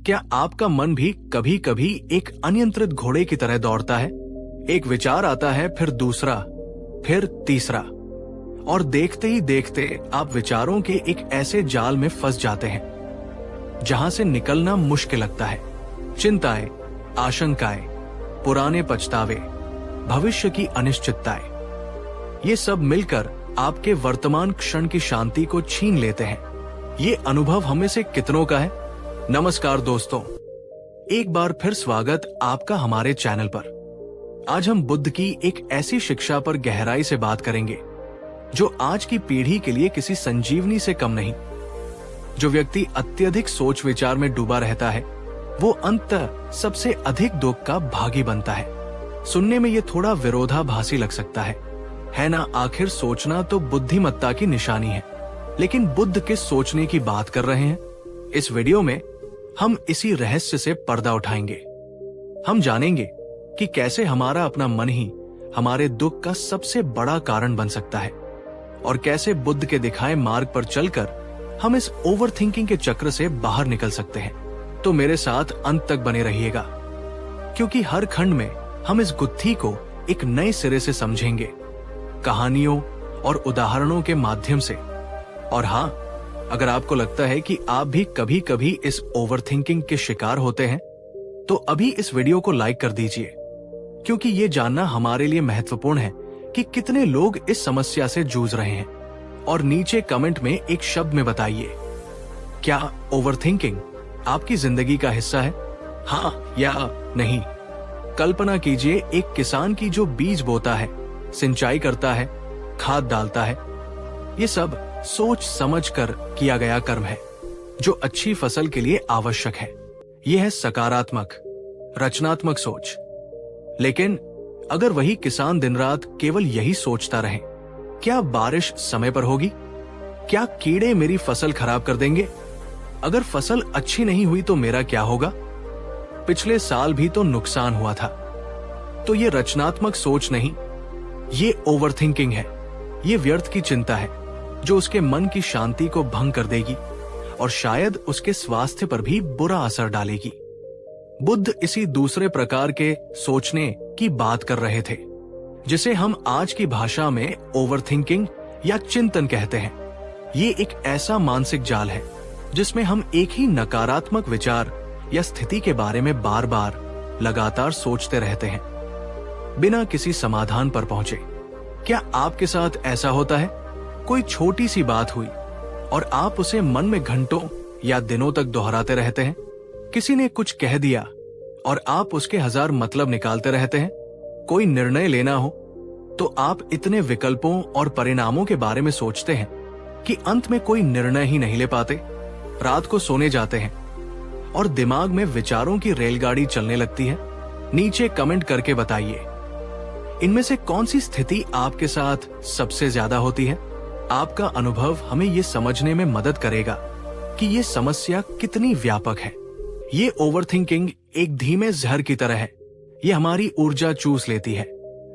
क्या आपका मन भी कभी कभी एक अनियंत्रित घोड़े की तरह दौड़ता है? एक विचार आता है, फिर दूसरा, फिर तीसरा, और देखते ही देखते आप विचारों के एक ऐसे जाल में फंस जाते हैं जहां से निकलना मुश्किल लगता है। चिंताएं, आशंकाएं, पुराने पछतावे, भविष्य की अनिश्चितताएं, ये सब मिलकर आपके वर्तमान क्षण की शांति को छीन लेते हैं। ये अनुभव हमें से कितनों का है? नमस्कार दोस्तों, एक बार फिर स्वागत आपका हमारे चैनल पर। आज हम बुद्ध की एक ऐसी शिक्षा पर गहराई से बात करेंगे जो आज की पीढ़ी के लिए किसी संजीवनी से कम नहीं। जो व्यक्ति अत्यधिक सोच विचार में डूबा रहता है वो अंततः सबसे अधिक दुख का भागी बनता है। सुनने में ये थोड़ा विरोधाभासी लग सकता है ना? आखिर सोचना तो बुद्धिमत्ता की निशानी है, लेकिन बुद्ध के सोचने की बात कर रहे हैं। इस वीडियो में हम इसी रहस्य से पर्दा उठाएंगे। हम जानेंगे कि कैसे हमारा अपना मन ही हमारे दुख का सबसे बड़ा कारण बन सकता है, और कैसे बुद्ध के दिखाए मार्ग पर चलकर हम इस ओवरथिंकिंग के चक्र से बाहर निकल सकते हैं। तो मेरे साथ अंत तक बने रहिएगा, क्योंकि हर खंड में हम इस गुत्थी को एक नए सिरे से समझेंगे, कहानियों और उदाहरणों के माध्यम से। और हाँ, अगर आपको लगता है कि आप भी कभी कभी इस ओवरथिंकिंग के शिकार होते हैं तो अभी इस वीडियो को लाइक कर दीजिए, क्योंकि ये जानना हमारे लिए महत्वपूर्ण है कि कितने लोग इस समस्या से जूझ रहे हैं। और नीचे कमेंट में एक शब्द में बताइए, क्या ओवरथिंकिंग आपकी जिंदगी का हिस्सा है? हाँ या नहीं। कल्पना कीजिए एक किसान की जो बीज बोता है, सिंचाई करता है, खाद डालता है। ये सब सोच समझ कर किया गया कर्म है जो अच्छी फसल के लिए आवश्यक है। यह है सकारात्मक, रचनात्मक सोच। लेकिन अगर वही किसान दिन रात केवल यही सोचता रहे, क्या बारिश समय पर होगी? क्या कीड़े मेरी फसल खराब कर देंगे? अगर फसल अच्छी नहीं हुई तो मेरा क्या होगा? पिछले साल भी तो नुकसान हुआ था। तो ये रचनात्मक सोच नहीं, ये ओवरथिंकिंग है। ये व्यर्थ की चिंता है जो उसके मन की शांति को भंग कर देगी और शायद उसके स्वास्थ्य पर भी बुरा असर डालेगी। बुद्ध इसी दूसरे प्रकार के सोचने की बात कर रहे थे, जिसे हम आज की भाषा में ओवरथिंकिंग या चिंतन कहते हैं। ये एक ऐसा मानसिक जाल है जिसमें हम एक ही नकारात्मक विचार या स्थिति के बारे में बार बार लगातार सोचते रहते हैं बिना किसी समाधान पर पहुंचे। क्या आपके साथ ऐसा होता है? कोई छोटी सी बात हुई और आप उसे मन में घंटों या दिनों तक दोहराते रहते हैं। किसी ने कुछ कह दिया और आप उसके हजार मतलब निकालते रहते हैं। कोई निर्णय लेना हो तो आप इतने विकल्पों और परिणामों के बारे में सोचते हैं कि अंत में कोई निर्णय ही नहीं ले पाते। रात को सोने जाते हैं और दिमाग में विचारों की रेलगाड़ी चलने लगती है। नीचे कमेंट करके बताइए, इनमें से कौन सी स्थिति आपके साथ सबसे ज्यादा होती है? आपका अनुभव हमें ये समझने में मदद करेगा कि ये समस्या कितनी व्यापक है। ये ओवरथिंकिंग एक धीमे जहर की तरह है। ये हमारी ऊर्जा चूस लेती है,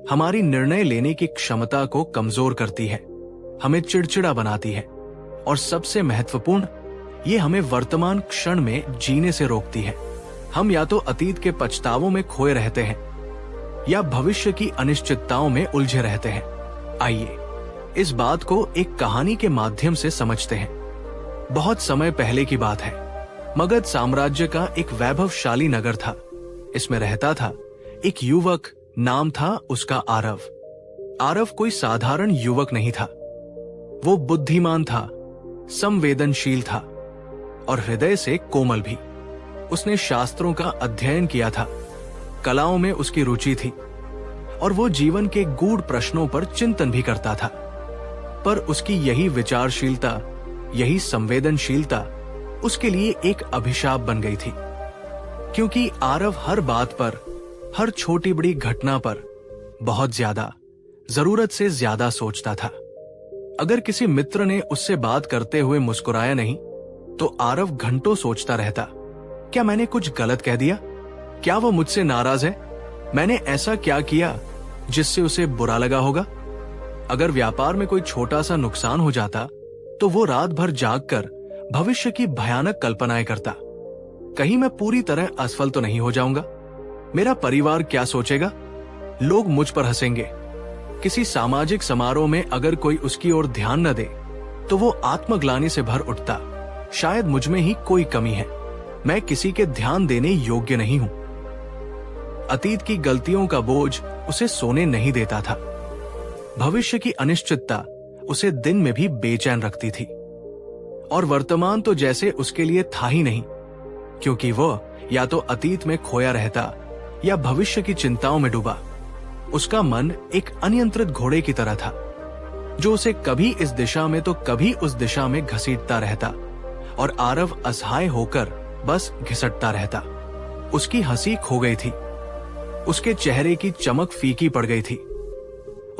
हमारी निर्णय लेने की क्षमता को कमजोर करती है, हमें चिड़चिड़ा बनाती है, और सबसे महत्वपूर्ण, ये हमें वर्तमान क्षण में जीने से रोकती है। हम या तो अतीत के पछतावों में खोए रहते हैं या भविष्य की अनिश्चितताओं में उलझे रहते हैं। आइए इस बात को एक कहानी के माध्यम से समझते हैं। बहुत समय पहले की बात है। मगध साम्राज्य का एक वैभवशाली नगर था। इसमें रहता था एक युवक, नाम था उसका आरव। आरव कोई साधारण युवक नहीं था। वो बुद्धिमान था, संवेदनशील था और हृदय से कोमल भी। उसने शास्त्रों का अध्ययन किया था, कलाओं में उसकी रुचि थी और वो जीवन के गूढ़ प्रश्नों पर चिंतन भी करता था। पर उसकी यही विचारशीलता, यही संवेदनशीलता उसके लिए एक अभिशाप बन गई थी, क्योंकि आरव हर बात पर, हर छोटी बड़ी घटना पर बहुत ज्यादा, जरूरत से ज्यादा सोचता था। अगर किसी मित्र ने उससे बात करते हुए मुस्कुराया नहीं तो आरव घंटों सोचता रहता, क्या मैंने कुछ गलत कह दिया? क्या वो मुझसे नाराज है? मैंने ऐसा क्या किया जिससे उसे बुरा लगा होगा? अगर व्यापार में कोई छोटा सा नुकसान हो जाता तो वो रात भर जागकर भविष्य की भयानक कल्पनाएं करता। कहीं मैं पूरी तरह असफल तो नहीं हो जाऊंगा? मेरा परिवार क्या सोचेगा? लोग मुझ पर हंसेंगे। किसी सामाजिक समारोह में अगर कोई उसकी ओर ध्यान न दे तो वो आत्मग्लानि से भर उठता, शायद मुझ में ही कोई कमी है, मैं किसी के ध्यान देने योग्य नहीं हूं। अतीत की गलतियों का बोझ उसे सोने नहीं देता था। भविष्य की अनिश्चितता उसे दिन में भी बेचैन रखती थी। और वर्तमान तो जैसे उसके लिए था ही नहीं, क्योंकि वह या तो अतीत में खोया रहता या भविष्य की चिंताओं में डूबा। उसका मन एक अनियंत्रित घोड़े की तरह था, जो उसे कभी इस दिशा में तो कभी उस दिशा में घसीटता रहता, और आरव असहाय होकर बस घिसटता रहता। उसकी हंसी खो गई थी, उसके चेहरे की चमक फीकी पड़ गई थी।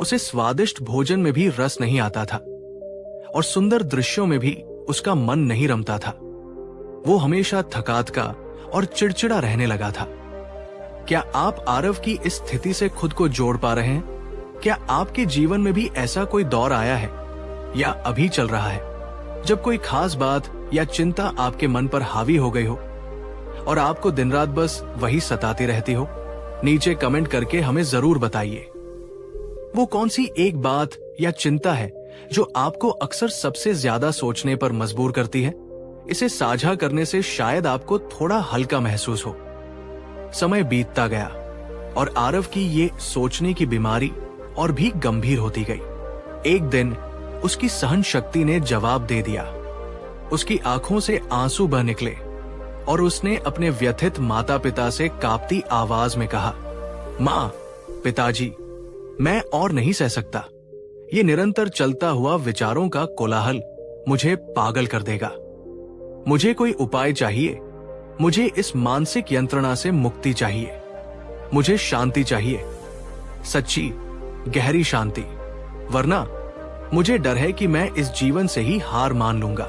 उसे स्वादिष्ट भोजन में भी रस नहीं आता था, और सुंदर दृश्यों में भी उसका मन नहीं रमता था। वो हमेशा थकात का और चिड़चिड़ा रहने लगा था। क्या आप आरव की इस स्थिति से खुद को जोड़ पा रहे हैं? क्या आपके जीवन में भी ऐसा कोई दौर आया है या अभी चल रहा है, जब कोई खास बात या चिंता आपके मन पर हावी हो गई हो और आपको दिन रात बस वही सताती रहती हो? नीचे कमेंट करके हमें जरूर बताइए। वो कौन सी एक बात या चिंता है जो आपको अक्सर सबसे ज्यादा सोचने पर मजबूर करती है? इसे साझा करने से शायद आपको थोड़ा हल्का महसूस हो। समय बीतता गया और आरव की ये सोचने की बीमारी और भी गंभीर होती गई। एक दिन उसकी सहन शक्ति ने जवाब दे दिया। उसकी आंखों से आंसू बह निकले और उसने अपने व्यथित माता पिता से कांपती आवाज में कहा, मां, पिताजी, मैं और नहीं सह सकता। ये निरंतर चलता हुआ विचारों का कोलाहल मुझे पागल कर देगा। मुझे कोई उपाय चाहिए। मुझे इस मानसिक यंत्रणा से मुक्ति चाहिए। मुझे शांति चाहिए, सच्ची गहरी शांति, वरना मुझे डर है कि मैं इस जीवन से ही हार मान लूंगा।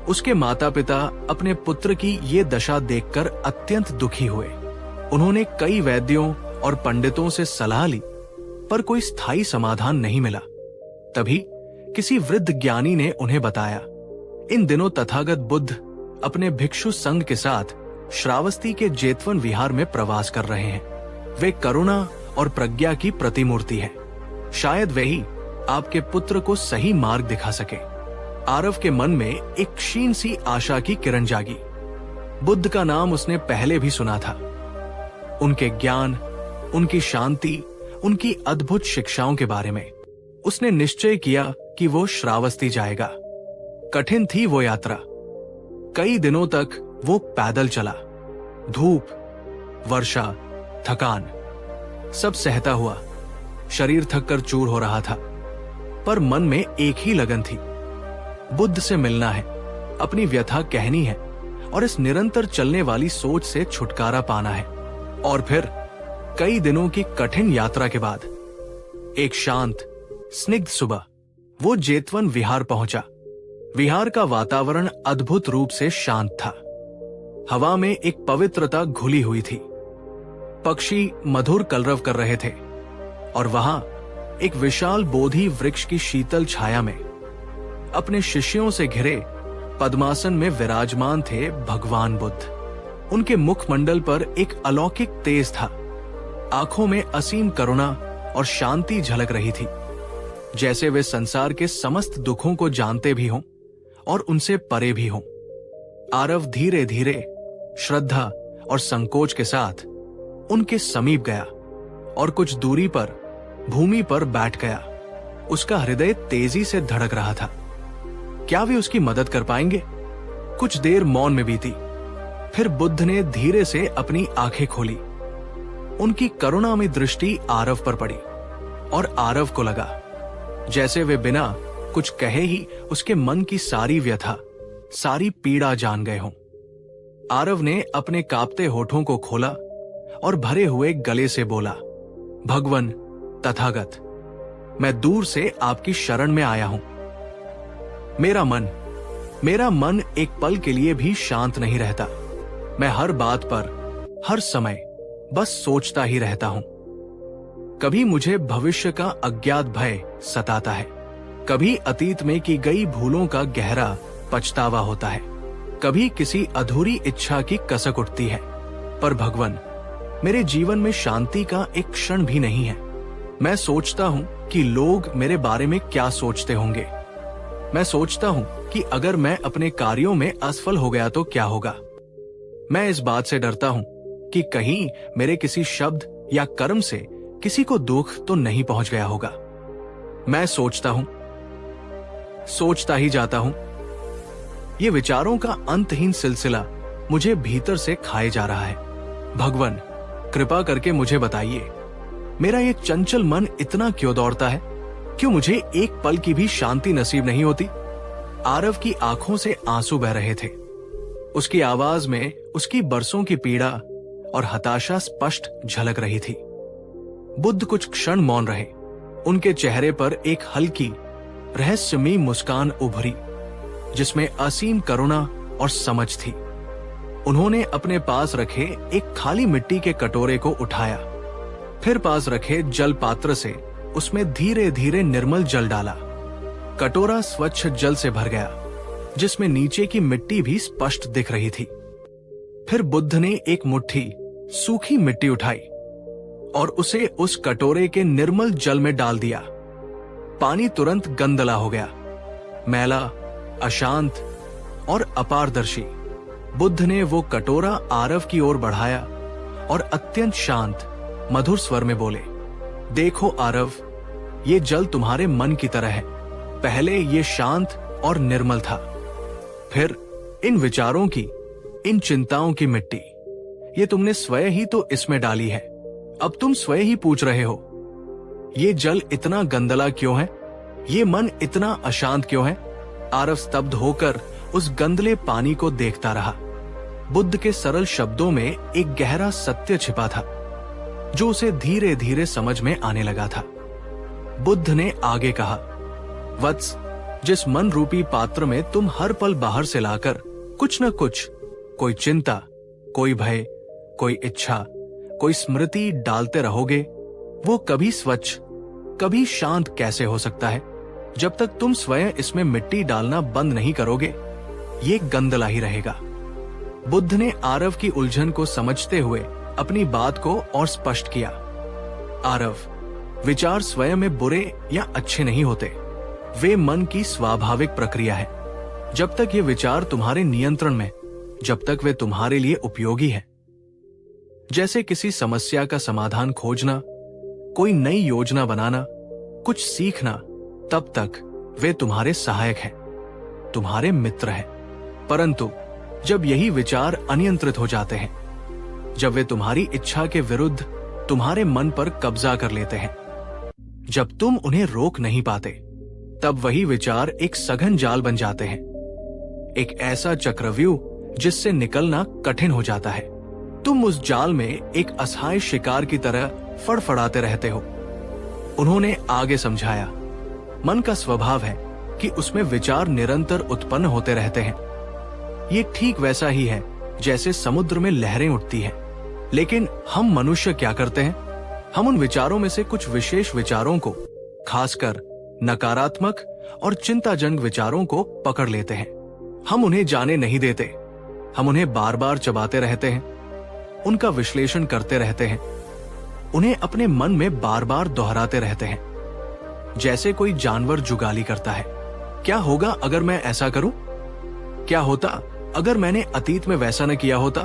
उसके माता पिता अपने पुत्र की ये दशा देखकर अत्यंत दुखी हुए। उन्होंने कई वैद्यों और पंडितों से सलाह ली, पर कोई स्थायी समाधान नहीं मिला। तभी किसी वृद्ध ज्ञानी ने उन्हें बताया, इन दिनों तथागत बुद्ध अपने भिक्षु संघ के साथ श्रावस्ती के जेतवन विहार में प्रवास कर रहे हैं। वे करुणा और प्रज्ञा की प्रतिमूर्ति है। शायद वही आपके पुत्र को सही मार्ग दिखा सके। आरव के मन में एक क्षीण सी आशा की किरण जागी। बुद्ध का नाम उसने पहले भी सुना था। उनके ज्ञान, उनकी शांति, उनकी अद्भुत शिक्षाओं के बारे में उसने निश्चय किया कि वो श्रावस्ती जाएगा। कठिन थी वो यात्रा। कई दिनों तक वो पैदल चला। धूप, वर्षा, थकान, सब सहता हुआ। शरीर थककर चूर हो रहा था, पर मन में एक ही लगन थी, बुद्ध से मिलना है, अपनी व्यथा कहनी है और इस निरंतर चलने वाली सोच से छुटकारा पाना है। और फिर कई दिनों की कठिन यात्रा के बाद एक शांत, स्निग्ध सुबह वो जेतवन विहार पहुंचा। विहार का वातावरण अद्भुत रूप से शांत था। हवा में एक पवित्रता घुली हुई थी। पक्षी मधुर कलरव कर रहे थे और वहां एक विशाल बोधि वृक्ष की शीतल छाया में अपने शिष्यों से घिरे पद्मासन में विराजमान थे भगवान बुद्ध। उनके मुखमंडल पर एक अलौकिक तेज था। आंखों में असीम करुणा और शांति झलक रही थी, जैसे वे संसार के समस्त दुखों को जानते भी हों और उनसे परे भी हों। आरव धीरे धीरे श्रद्धा और संकोच के साथ उनके समीप गया और कुछ दूरी पर भूमि पर बैठ गया। उसका हृदय तेजी से धड़क रहा था। क्या वे उसकी मदद कर पाएंगे? कुछ देर मौन में बीती। फिर बुद्ध ने धीरे से अपनी आंखें खोली। उनकी करुणामयी दृष्टि आरव पर पड़ी और आरव को लगा जैसे वे बिना कुछ कहे ही उसके मन की सारी व्यथा, सारी पीड़ा जान गए हों। आरव ने अपने कांपते होठों को खोला और भरे हुए गले से बोला, भगवन तथागत, मैं दूर से आपकी शरण में आया हूं। मेरा मन एक पल के लिए भी शांत नहीं रहता। मैं हर बात पर, हर समय बस सोचता ही रहता हूं। कभी मुझे भविष्य का अज्ञात भय सताता है, कभी अतीत में की गई भूलों का गहरा पछतावा होता है। कभी किसी अधूरी इच्छा की कसक उठती है। पर भगवन, मेरे जीवन में शांति का एक क्षण भी नहीं है। मैं सोचता हूँ कि लोग मेरे बारे में क्या सोचते होंगे। मैं सोचता हूँ कि अगर मैं अपने कार्यों में असफल हो गया तो क्या होगा। मैं इस बात से डरता हूँ कि कहीं मेरे किसी शब्द या कर्म से किसी को दुख तो नहीं पहुंच गया होगा। मैं सोचता हूँ, सोचता ही जाता हूँ। ये विचारों का अंतहीन सिलसिला मुझे भीतर से खाए जा रहा है। भगवन, कृपा करके मुझे बताइए, मेरा ये चंचल मन इतना क्यों दौड़ता है? क्यों मुझे एक पल की भी शांति नसीब नहीं होती? आरव की आंखों से आंसू बह रहे थे। उसकी आवाज में उसकी बरसों की पीड़ा और हताशा स्पष्ट झलक रही थी। बुद्ध कुछ क्षण मौन रहे। उनके चेहरे पर एक हल्की रहस्यमयी मुस्कान उभरी, जिसमें असीम करुणा और समझ थी। उन्होंने अपने पास रखे एक खाली मिट्टी के कटोरे को उठाया, फिर पास रखे जल पात्र से उसमें धीरे धीरे निर्मल जल डाला। कटोरा स्वच्छ जल से भर गया, जिसमें नीचे की मिट्टी भी स्पष्ट दिख रही थी। फिर बुद्ध ने एक मुट्ठी सूखी मिट्टी उठाई और उसे उस कटोरे के निर्मल जल में डाल दिया। पानी तुरंत गंदला हो गया, मैला, अशांत और अपारदर्शी। बुद्ध ने वो कटोरा आरव की ओर बढ़ाया और अत्यंत शांत मधुर स्वर में बोले, देखो आरव, ये जल तुम्हारे मन की तरह है। पहले ये शांत और निर्मल था, फिर इन विचारों की, इन चिंताओं की मिट्टी, ये तुमने स्वयं ही तो इसमें डाली है। अब तुम स्वयं ही पूछ रहे हो, ये जल इतना गंदला क्यों है? ये मन इतना अशांत क्यों है? आरव स्तब्ध होकर उस गंदले पानी को देखता रहा। बुद्ध के सरल शब्दों में एक गहरा सत्य छिपा था, जो उसे धीरे धीरे समझ में आने लगा था। बुद्ध ने आगे कहा, वत्स, जिस मन रूपी पात्र में तुम हर पल बाहर से लाकर कुछ न कुछ, कोई चिंता, कोई भय, कोई इच्छा, कोई स्मृति डालते रहोगे, वो कभी स्वच्छ, कभी शांत कैसे हो सकता है? जब तक तुम स्वयं इसमें मिट्टी डालना बंद नहीं करोगे, ये गंदला ही रहेगा। बुद्ध ने आरव की उलझन को समझते हुए अपनी बात को और स्पष्ट किया। आरव, विचार स्वयं में बुरे या अच्छे नहीं होते, वे मन की स्वाभाविक प्रक्रिया है। जब तक ये विचार तुम्हारे नियंत्रण में, जब तक वे तुम्हारे लिए उपयोगी है। जैसे किसी समस्या का समाधान खोजना, कोई नई योजना बनाना, कुछ सीखना, तब तक वे तुम्हारे सहायक हैं, तुम्हारे मित्र हैं। परंतु जब यही विचार अनियंत्रित हो जाते हैं, जब वे तुम्हारी इच्छा के विरुद्ध तुम्हारे मन पर कब्जा कर लेते हैं, जब तुम उन्हें रोक नहीं पाते, तब वही विचार एक सघन जाल बन जाते हैं, एक ऐसा चक्रव्यूह जिससे निकलना कठिन हो जाता है। तुम उस जाल में एक असहाय शिकार की तरह फड़फड़ाते रहते हो। उन्होंने आगे समझाया, मन का स्वभाव है कि उसमें विचार निरंतर उत्पन्न होते रहते हैं। ये ठीक वैसा ही है जैसे समुद्र में लहरें उठती हैं। लेकिन हम मनुष्य क्या करते हैं? हम उन विचारों में से कुछ विशेष विचारों को, खासकर नकारात्मक और चिंताजनक विचारों को पकड़ लेते हैं। हम उन्हें जाने नहीं देते। हम उन्हें बार बार चबाते रहते हैं, उनका विश्लेषण करते रहते हैं, उन्हें अपने मन में बार बार दोहराते रहते हैं, जैसे कोई जानवर जुगाली करता है। क्या होगा अगर मैं ऐसा करूं? क्या होता अगर मैंने अतीत में वैसा न किया होता?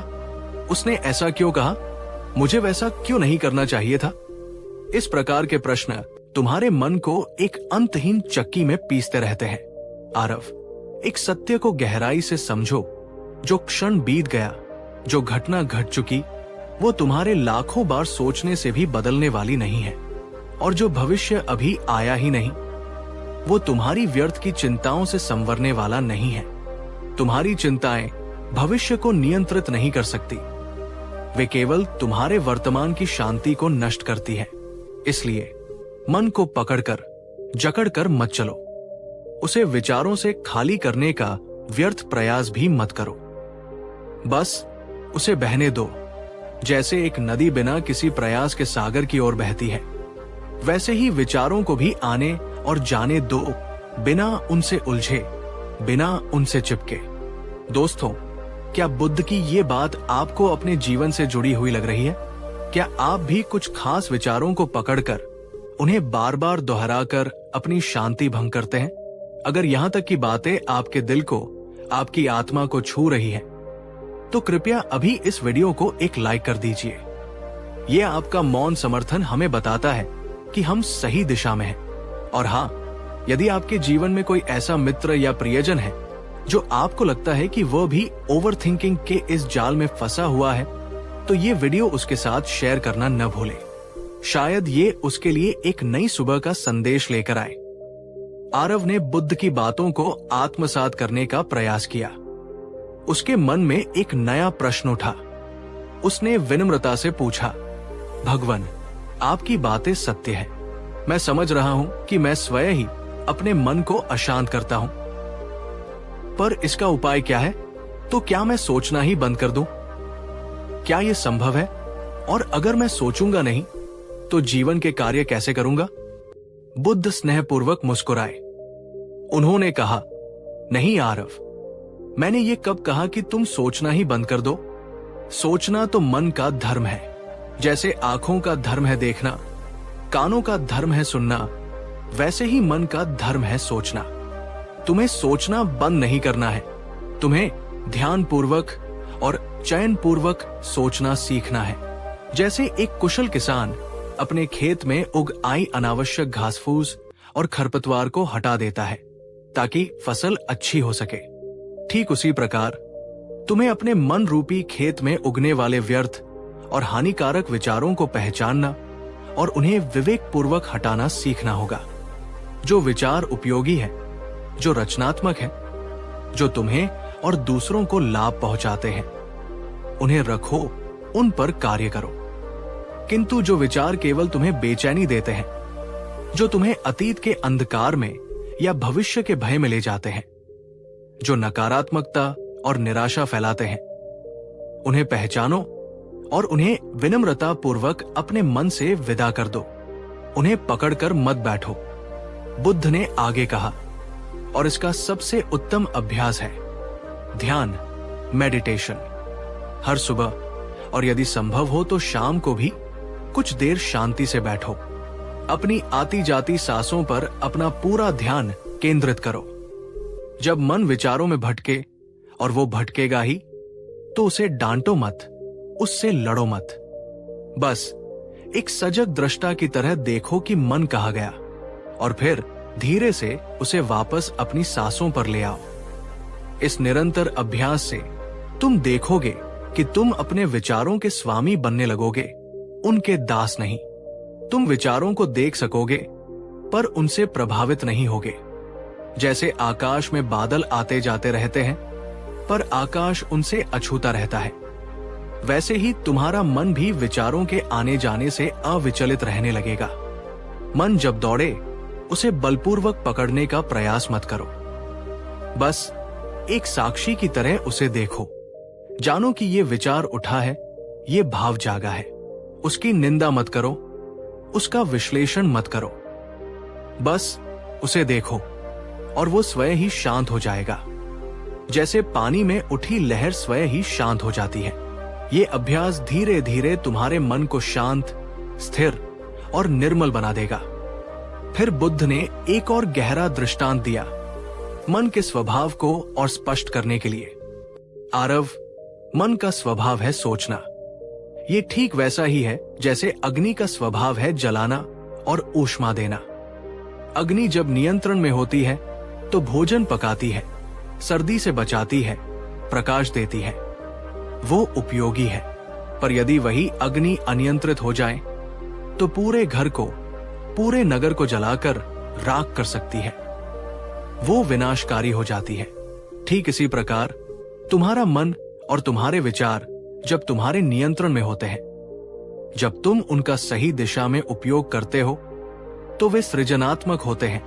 उसने ऐसा क्यों कहा? मुझे वैसा क्यों नहीं करना चाहिए था? इस प्रकार के प्रश्न तुम्हारे मन को एक अंतहीन चक्की में पीसते रहते हैं। आरव, एक सत्य को गहराई से समझो। जो क्षण बीत गया, जो घटना घट चुकी, वो तुम्हारे लाखों बार सोचने से भी बदलने वाली नहीं है। और जो भविष्य अभी आया ही नहीं, वो तुम्हारी व्यर्थ की चिंताओं से संवरने वाला नहीं है। तुम्हारी चिंताएं भविष्य को नियंत्रित नहीं कर सकती, वे केवल तुम्हारे वर्तमान की शांति को नष्ट करती है। इसलिए मन को पकड़कर, जकड़कर मत चलो। उसे विचारों से खाली करने का व्यर्थ प्रयास भी मत करो। बस उसे बहने दो। जैसे एक नदी बिना किसी प्रयास के सागर की ओर बहती है, वैसे ही विचारों को भी आने और जाने दो, बिना उनसे उलझे, बिना उनसे चिपके। दोस्तों, क्या बुद्ध की ये बात आपको अपने जीवन से जुड़ी हुई लग रही है? क्या आप भी कुछ खास विचारों को पकड़कर उन्हें बार बार दोहराकर अपनी शांति भंग करते हैं? अगर यहाँ तक की बातें आपके दिल को, आपकी आत्मा को छू रही हैं, तो कृपया अभी इस वीडियो को एक लाइक कर दीजिए। ये आपका मौन समर्थन हमें बताता है कि हम सही दिशा में हैं। और हाँ, यदि आपके जीवन में कोई ऐसा मित्र या प्रियजन है जो आपको लगता है कि वह भी ओवरथिंकिंग के इस जाल में फंसा हुआ है, तो ये वीडियो उसके साथ शेयर करना न भूलें। शायद ये उसके लिए एक नई सुबह का संदेश लेकर आए। आरव ने बुद्ध की बातों को आत्मसात करने का प्रयास किया। उसके मन में एक नया प्रश्न उठा। उसने विनम्रता से पूछा, भगवान, आपकी बातें सत्य है। मैं समझ रहा हूं कि मैं स्वयं ही अपने मन को अशांत करता हूं, पर इसका उपाय क्या है? तो क्या मैं सोचना ही बंद कर दूं? क्या यह संभव है? और अगर मैं सोचूंगा नहीं तो जीवन के कार्य कैसे करूंगा? बुद्ध स्नेहपूर्वक मुस्कुराए। उन्होंने कहा, नहीं आरव, मैंने ये कब कहा कि तुम सोचना ही बंद कर दो? सोचना तो मन का धर्म है। जैसे आंखों का धर्म है देखना, कानों का धर्म है सुनना, वैसे ही मन का धर्म है सोचना। तुम्हें सोचना बंद नहीं करना है, तुम्हें ध्यान पूर्वक और चयन पूर्वक सोचना सीखना है। जैसे एक कुशल किसान अपने खेत में उग आई अनावश्यक घास फूस और खरपतवार को हटा देता है ताकि फसल अच्छी हो सके, ठीक उसी प्रकार तुम्हें अपने मन रूपी खेत में उगने वाले व्यर्थ और हानिकारक विचारों को पहचानना और उन्हें विवेक पूर्वक हटाना सीखना होगा। जो विचार उपयोगी है, जो रचनात्मक है, जो तुम्हें और दूसरों को लाभ पहुंचाते हैं, उन्हें रखो, उन पर कार्य करो। किंतु जो विचार केवल तुम्हें बेचैनी देते हैं, जो तुम्हें अतीत के अंधकार में या भविष्य के भय में ले जाते हैं, जो नकारात्मकता और निराशा फैलाते हैं, उन्हें पहचानो और उन्हें विनम्रता पूर्वक अपने मन से विदा कर दो। उन्हें पकड़कर मत बैठो। बुद्ध ने आगे कहा, और इसका सबसे उत्तम अभ्यास है ध्यान, मेडिटेशन। हर सुबह और यदि संभव हो तो शाम को भी कुछ देर शांति से बैठो। अपनी आती जाती सांसों पर अपना पूरा ध्यान केंद्रित करो। जब मन विचारों में भटके, और वो भटकेगा ही, तो उसे डांटो मत, उससे लड़ो मत। बस एक सजग दृष्टा की तरह देखो कि मन कहाँ गया, और फिर धीरे से उसे वापस अपनी सांसों पर ले आओ। इस निरंतर अभ्यास से तुम देखोगे कि तुम अपने विचारों के स्वामी बनने लगोगे, उनके दास नहीं। तुम विचारों को देख सकोगे पर उनसे प्रभावित नहीं होगे। जैसे आकाश में बादल आते जाते रहते हैं पर आकाश उनसे अछूता रहता है, वैसे ही तुम्हारा मन भी विचारों के आने जाने से अविचलित रहने लगेगा। मन जब दौड़े, उसे बलपूर्वक पकड़ने का प्रयास मत करो। बस एक साक्षी की तरह उसे देखो। जानो कि ये विचार उठा है, ये भाव जागा है। उसकी निंदा मत करो, उसका विश्लेषण मत करो। बस उसे देखो और वो स्वयं ही शांत हो जाएगा, जैसे पानी में उठी लहर स्वयं ही शांत हो जाती है। ये अभ्यास धीरे धीरे तुम्हारे मन को शांत, स्थिर और निर्मल बना देगा। फिर बुद्ध ने एक और गहरा दृष्टांत दिया, मन के स्वभाव को और स्पष्ट करने के लिए। आरव, मन का स्वभाव है सोचना। ये ठीक वैसा ही है जैसे अग्नि का स्वभाव है जलाना और ऊष्मा देना। अग्नि जब नियंत्रण में होती है तो भोजन पकाती है, सर्दी से बचाती है, प्रकाश देती है। वो उपयोगी है। पर यदि वही अग्नि अनियंत्रित हो जाए तो पूरे घर को, पूरे नगर को जलाकर राख कर सकती है। वो विनाशकारी हो जाती है। ठीक इसी प्रकार तुम्हारा मन और तुम्हारे विचार जब तुम्हारे नियंत्रण में होते हैं, जब तुम उनका सही दिशा में उपयोग करते हो, तो वे सृजनात्मक होते हैं,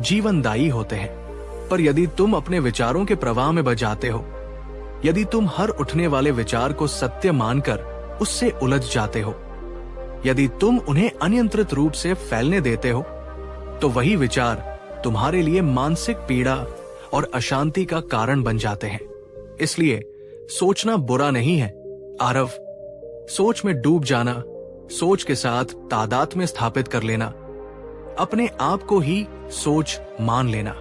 जीवनदायी होते हैं। पर यदि तुम अपने विचारों के प्रवाह में बजाते हो, यदि तुम हर उठने वाले विचार को सत्य मानकर उससे उलझ जाते हो, यदि तुम उन्हें अनियंत्रित रूप से फैलने देते हो, तो वही विचार तुम्हारे लिए मानसिक पीड़ा और अशांति का कारण बन जाते हैं। इसलिए सोचना बुरा नहीं है आरव। सोच में डूब जाना, सोच के साथ तादाद में स्थापित कर लेना, अपने आप को ही सोच मान लेना,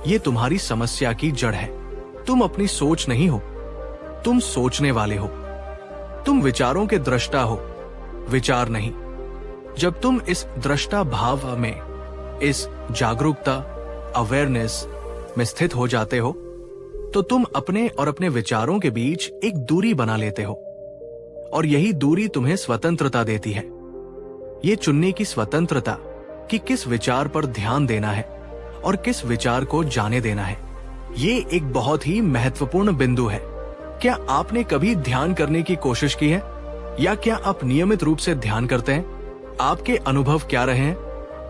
ये तुम्हारी समस्या की जड़ है। तुम अपनी सोच नहीं हो, तुम सोचने वाले हो। तुम विचारों के दृष्टा हो, विचार नहीं। जब तुम इस दृष्टा भाव में, इस जागरूकता, अवेयरनेस में स्थित हो जाते हो, तो तुम अपने और अपने विचारों के बीच एक दूरी बना लेते हो, और यही दूरी तुम्हें स्वतंत्रता देती है। ये चुनने की स्वतंत्रता कि किस विचार पर ध्यान देना है और किस विचार को जाने देना है। ये एक बहुत ही महत्वपूर्ण बिंदु है। क्या आपने कभी ध्यान करने की कोशिश की है, या क्या आप नियमित रूप से ध्यान करते हैं? आपके अनुभव क्या रहे हैं?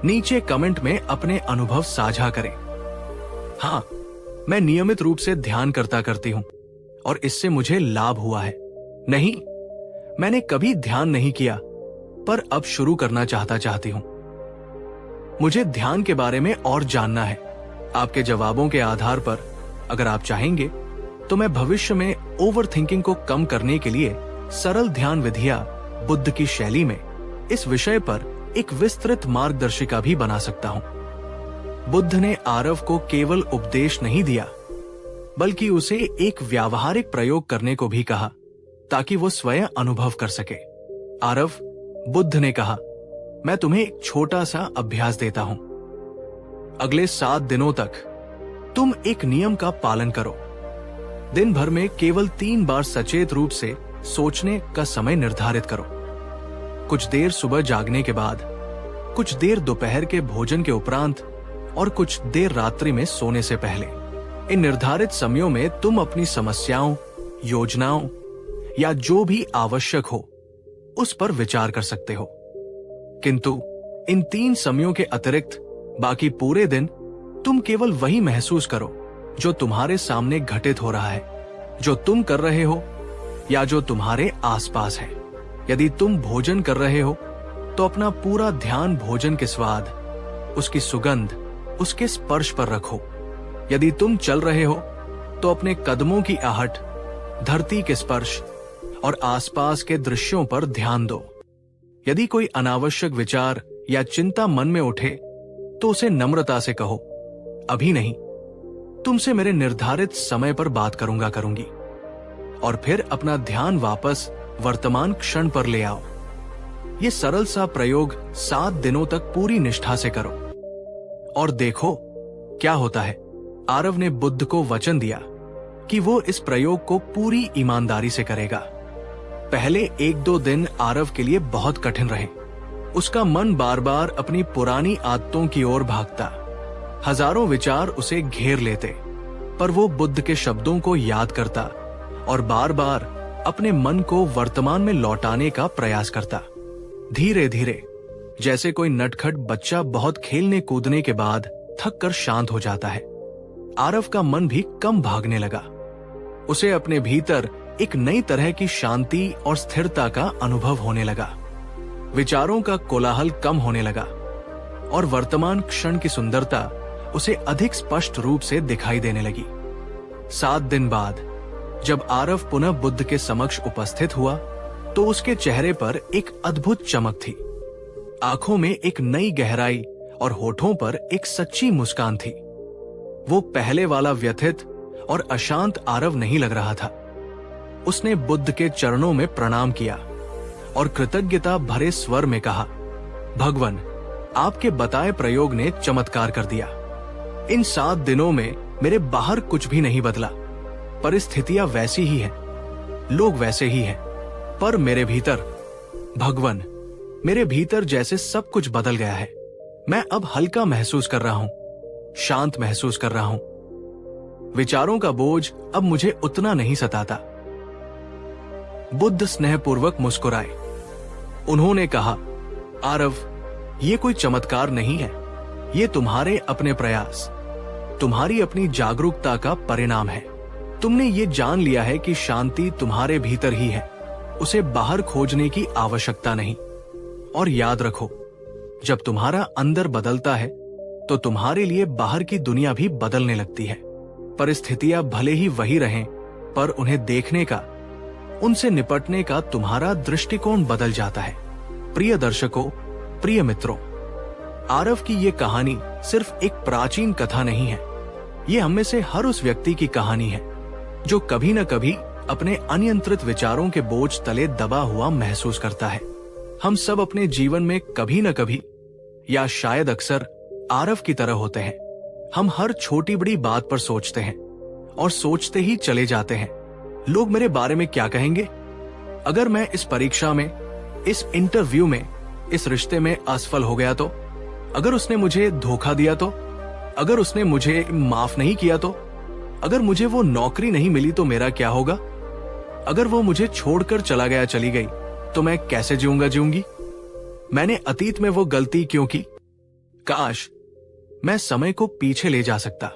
नीचे कमेंट में अपने अनुभव साझा करें। हाँ, मैं नियमित रूप से ध्यान करती हूं और इससे मुझे लाभ हुआ है। नहीं, मैंने कभी ध्यान नहीं किया, पर अब शुरू करना चाहती हूं। मुझे ध्यान के बारे में और जानना है। आपके जवाबों के आधार पर अगर आप चाहेंगे तो मैं भविष्य में ओवर थिंकिंग को कम करने के लिए सरल ध्यान विधियां बुद्ध की शैली में इस विषय पर एक विस्तृत मार्गदर्शिका भी बना सकता हूं। बुद्ध ने आरव को केवल उपदेश नहीं दिया, बल्कि उसे एक व्यावहारिक प्रयोग करने को भी कहा, ताकि वो स्वयं अनुभव कर सके। आरव, बुद्ध ने कहा, मैं तुम्हें एक छोटा सा अभ्यास देता हूं। अगले 7 दिनों तक तुम एक नियम का पालन करो। दिन भर में केवल 3 बार सचेत रूप से सोचने का समय निर्धारित करो। कुछ देर सुबह जागने के बाद, कुछ देर दोपहर के भोजन के उपरांत और कुछ देर रात्रि में सोने से पहले। इन निर्धारित समयों में तुम अपनी समस्याओं, योजनाओं या जो भी आवश्यक हो उस पर विचार कर सकते हो। किंतु इन 3 समयों के अतिरिक्त बाकी पूरे दिन तुम केवल वही महसूस करो जो तुम्हारे सामने घटित हो रहा है, जो तुम कर रहे हो या जो तुम्हारे आसपास है। यदि तुम भोजन कर रहे हो तो अपना पूरा ध्यान भोजन के स्वाद, उसकी सुगंध, उसके स्पर्श पर रखो। यदि तुम चल रहे हो तो अपने कदमों की आहट, धरती के स्पर्श और आसपास के दृश्यों पर ध्यान दो। यदि कोई अनावश्यक विचार या चिंता मन में उठे तो उसे नम्रता से कहो, अभी नहीं, तुमसे मेरे निर्धारित समय पर बात करूंगी। और फिर अपना ध्यान वापस वर्तमान क्षण पर ले आओ। ये सरल सा प्रयोग 7 दिनों तक पूरी निष्ठा से करो और देखो क्या होता है। आरव ने बुद्ध को वचन दिया कि वो इस प्रयोग को पूरी ईमानदारी से करेगा। पहले 1-2 दिन आरव के लिए बहुत कठिन रहे। उसका मन बार बार अपनी पुरानी आदतों की ओर भागता। हजारों विचार उसे घेर लेते, पर वो बुद्ध के शब्दों को याद करता और बार बार अपने मन को वर्तमान में लौटाने का प्रयास करता। धीरे धीरे, जैसे कोई नटखट बच्चा बहुत खेलने कूदने के बाद थक कर शांत हो जाता है, आरव का मन भी कम भागने लगा। उसे अपने भीतर एक नई तरह की शांति और स्थिरता का अनुभव होने लगा। विचारों का कोलाहल कम होने लगा और वर्तमान क्षण की सुंदरता उसे अधिक स्पष्ट रूप से दिखाई देने लगी। 7 दिन बाद जब आरव पुनः बुद्ध के समक्ष उपस्थित हुआ तो उसके चेहरे पर एक अद्भुत चमक थी। आंखों में एक नई गहराई और होठों पर एक सच्ची मुस्कान थी। वो पहले वाला व्यथित और अशांत आरव नहीं लग रहा था। उसने बुद्ध के चरणों में प्रणाम किया और कृतज्ञता भरे स्वर में कहा, भगवान, आपके बताए प्रयोग ने चमत्कार कर दिया। इन 7 दिनों में मेरे बाहर कुछ भी नहीं बदला। परिस्थितियां वैसी ही हैं, लोग वैसे ही हैं, पर मेरे भीतर, भगवान, मेरे भीतर जैसे सब कुछ बदल गया है। मैं अब हल्का महसूस कर रहा हूं, शांत महसूस कर रहा हूं। विचारों का बोझ अब मुझे उतना नहीं सताता। बुद्ध स्नेहपूर्वक मुस्कुराए। उन्होंने कहा, आरव, ये कोई चमत्कार नहीं है, ये तुम्हारे अपने प्रयास, तुम्हारी अपनी जागरूकता का परिणाम है। तुमने ये जान लिया है कि शांति तुम्हारे भीतर ही है, उसे बाहर खोजने की आवश्यकता नहीं। और याद रखो, जब तुम्हारा अंदर बदलता है तो तुम्हारे लिए बाहर की दुनिया भी बदलने लगती है। परिस्थितियां भले ही वही रहें, पर उन्हें देखने का, उनसे निपटने का तुम्हारा दृष्टिकोण बदल जाता है। प्रिय दर्शकों, प्रिय मित्रों, आरव की ये कहानी सिर्फ एक प्राचीन कथा नहीं है। ये हम में से हर उस व्यक्ति की कहानी है जो कभी न कभी अपने अनियंत्रित विचारों के बोझ तले दबा हुआ महसूस करता है। हम सब अपने जीवन में कभी न कभी, या शायद अक्सर, आरव की तरह होते हैं। हम हर छोटी बड़ी बात पर सोचते हैं और सोचते ही चले जाते हैं, लोग मेरे बारे में क्या कहेंगे? अगर मैं इस परीक्षा में, इस इंटरव्यू में, इस रिश्ते में असफल हो गया तो? अगर उसने मुझे धोखा दिया तो? अगर उसने मुझे माफ नहीं किया तो? अगर मुझे वो नौकरी नहीं मिली तो मेरा क्या होगा? अगर वो मुझे छोड़कर चला गया, चली गई, तो मैं कैसे जीऊंगी? मैंने अतीत में वो गलती क्यों की? काश मैं समय को पीछे ले जा सकता।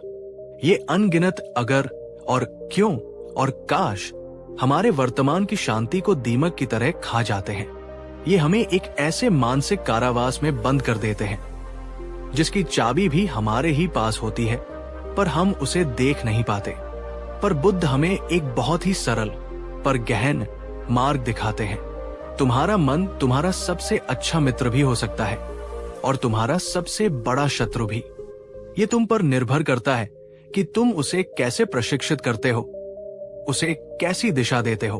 ये अनगिनत अगर और क्यों और काश हमारे वर्तमान की शांति को दीमक की तरह खा जाते हैं। ये हमें एक ऐसे मानसिक कारावास में बंद कर देते हैं जिसकी चाबी भी हमारे ही पास होती है, पर हम उसे देख नहीं पाते। पर बुद्ध हमें एक बहुत ही सरल पर गहन मार्ग दिखाते हैं। तुम्हारा मन तुम्हारा सबसे अच्छा मित्र भी हो सकता है और तुम्हारा सबसे बड़ा शत्रु भी। ये तुम पर निर्भर करता है कि तुम उसे कैसे प्रशिक्षित करते हो, उसे कैसी दिशा देते हो।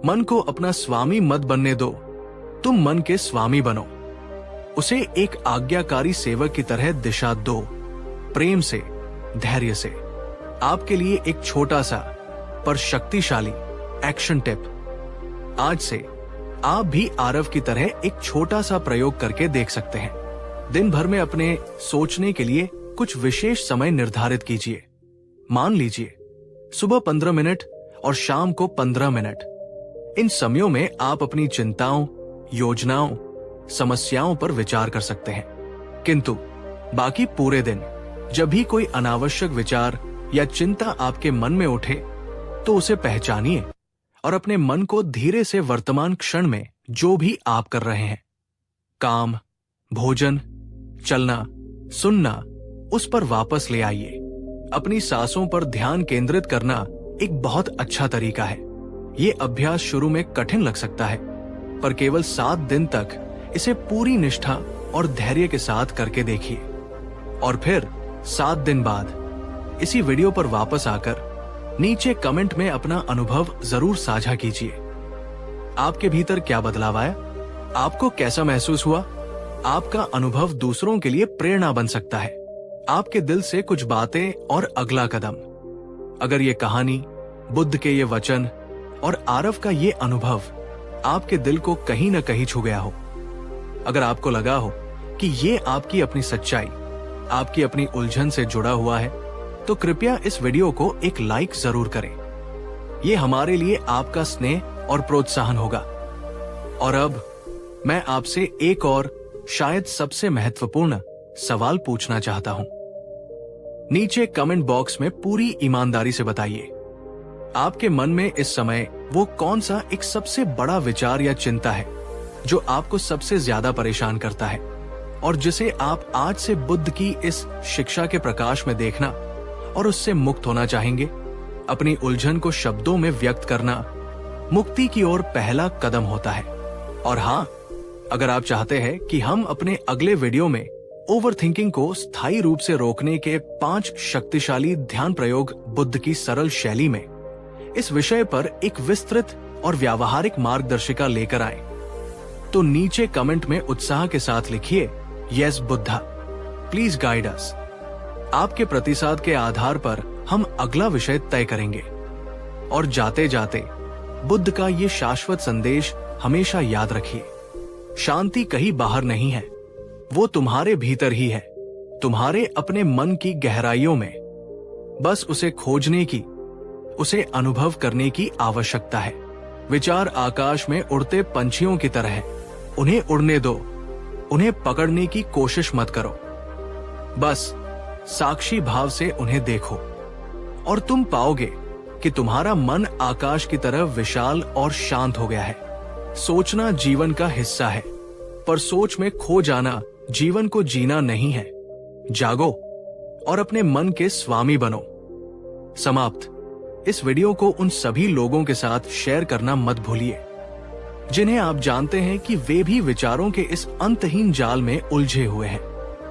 मन को अपना स्वामी मत बनने दो, तुम मन के स्वामी बनो। उसे एक आज्ञाकारी सेवक की तरह दिशा दो, प्रेम से, धैर्य से। आपके लिए एक छोटा सा पर शक्तिशाली एक्शन टिप। आज से आप भी आरव की तरह एक छोटा सा प्रयोग करके देख सकते हैं। दिन भर में अपने सोचने के लिए कुछ विशेष समय निर्धारित कीजिए। मान लीजिए सुबह 15 मिनट और शाम को 15 मिनट। इन समयों में आप अपनी चिंताओं, योजनाओं, समस्याओं पर विचार कर सकते हैं। किंतु बाकी पूरे दिन जब भी कोई अनावश्यक विचार या चिंता आपके मन में उठे तो उसे पहचानिए और अपने मन को धीरे से वर्तमान क्षण में जो भी आप कर रहे हैं, काम, भोजन, चलना, सुनना, उस पर वापस ले आइए। अपनी सांसों पर ध्यान केंद्रित करना एक बहुत अच्छा तरीका है। ये अभ्यास शुरू में कठिन लग सकता है, पर केवल 7 दिन तक इसे पूरी निष्ठा और धैर्य के साथ करके देखिए। और फिर 7 दिन बाद इसी वीडियो पर वापस आकर नीचे कमेंट में अपना अनुभव जरूर साझा कीजिए। आपके भीतर क्या बदलाव आया? आपको कैसा महसूस हुआ? आपका अनुभव दूसरों के लिए प्रेरणा बन सकता है। आपके दिल से कुछ बातें और अगला कदम। अगर ये कहानी, बुद्ध के ये वचन और आरव का ये अनुभव आपके दिल को कहीं न कहीं छू गया हो, अगर आपको लगा हो कि ये आपकी अपनी सच्चाई, आपकी अपनी उलझन से जुड़ा हुआ है, तो कृपया इस वीडियो को एक लाइक जरूर करें। ये हमारे लिए आपका स्नेह और प्रोत्साहन होगा। और अब मैं आपसे एक और शायद सबसे महत्वपूर्ण सवाल पूछना चाहता हूं। नीचे कमेंट बॉक्स में पूरी ईमानदारी से बताइए, आपके मन में इस समय वो कौन सा एक सबसे बड़ा विचार या चिंता है जो आपको सबसे ज्यादा परेशान करता है और जिसे आप आज से बुद्ध की इस शिक्षा के प्रकाश में देखना और उससे मुक्त होना चाहेंगे। अपनी उलझन को शब्दों में व्यक्त करना मुक्ति की ओर पहला कदम होता है। और हाँ, अगर आप चाहते हैं कि हम अपने अगले वीडियो में ओवरथिंकिंग को स्थायी रूप से रोकने के 5 शक्तिशाली ध्यान प्रयोग बुद्ध की सरल शैली में, इस विषय पर एक विस्तृत और व्यावहारिक मार्गदर्शिका लेकर आए, तो नीचे कमेंट में उत्साह के साथ लिखिए, yes Buddha, please guide us. आपके प्रतिसाद के आधार पर हम अगला विषय तय करेंगे। और जाते जाते बुद्ध का ये शाश्वत संदेश हमेशा याद रखिए, शांति कहीं बाहर नहीं है, वो तुम्हारे भीतर ही है, तुम्हारे अपने मन की गहराइयों में। बस उसे खोजने की, उसे अनुभव करने की आवश्यकता है। विचार आकाश में उड़ते पंछियों की तरह है, उन्हें उड़ने दो, उन्हें पकड़ने की कोशिश मत करो। बस साक्षी भाव से उन्हें देखो और तुम पाओगे कि तुम्हारा मन आकाश की तरह विशाल और शांत हो गया है। सोचना जीवन का हिस्सा है, पर सोच में खो जाना जीवन को जीना नहीं है। जागो और अपने मन के स्वामी बनो। समाप्त। इस वीडियो को उन सभी लोगों के साथ शेयर करना मत भूलिए जिन्हें आप जानते हैं कि वे भी विचारों के इस अंतहीन जाल में उलझे हुए हैं।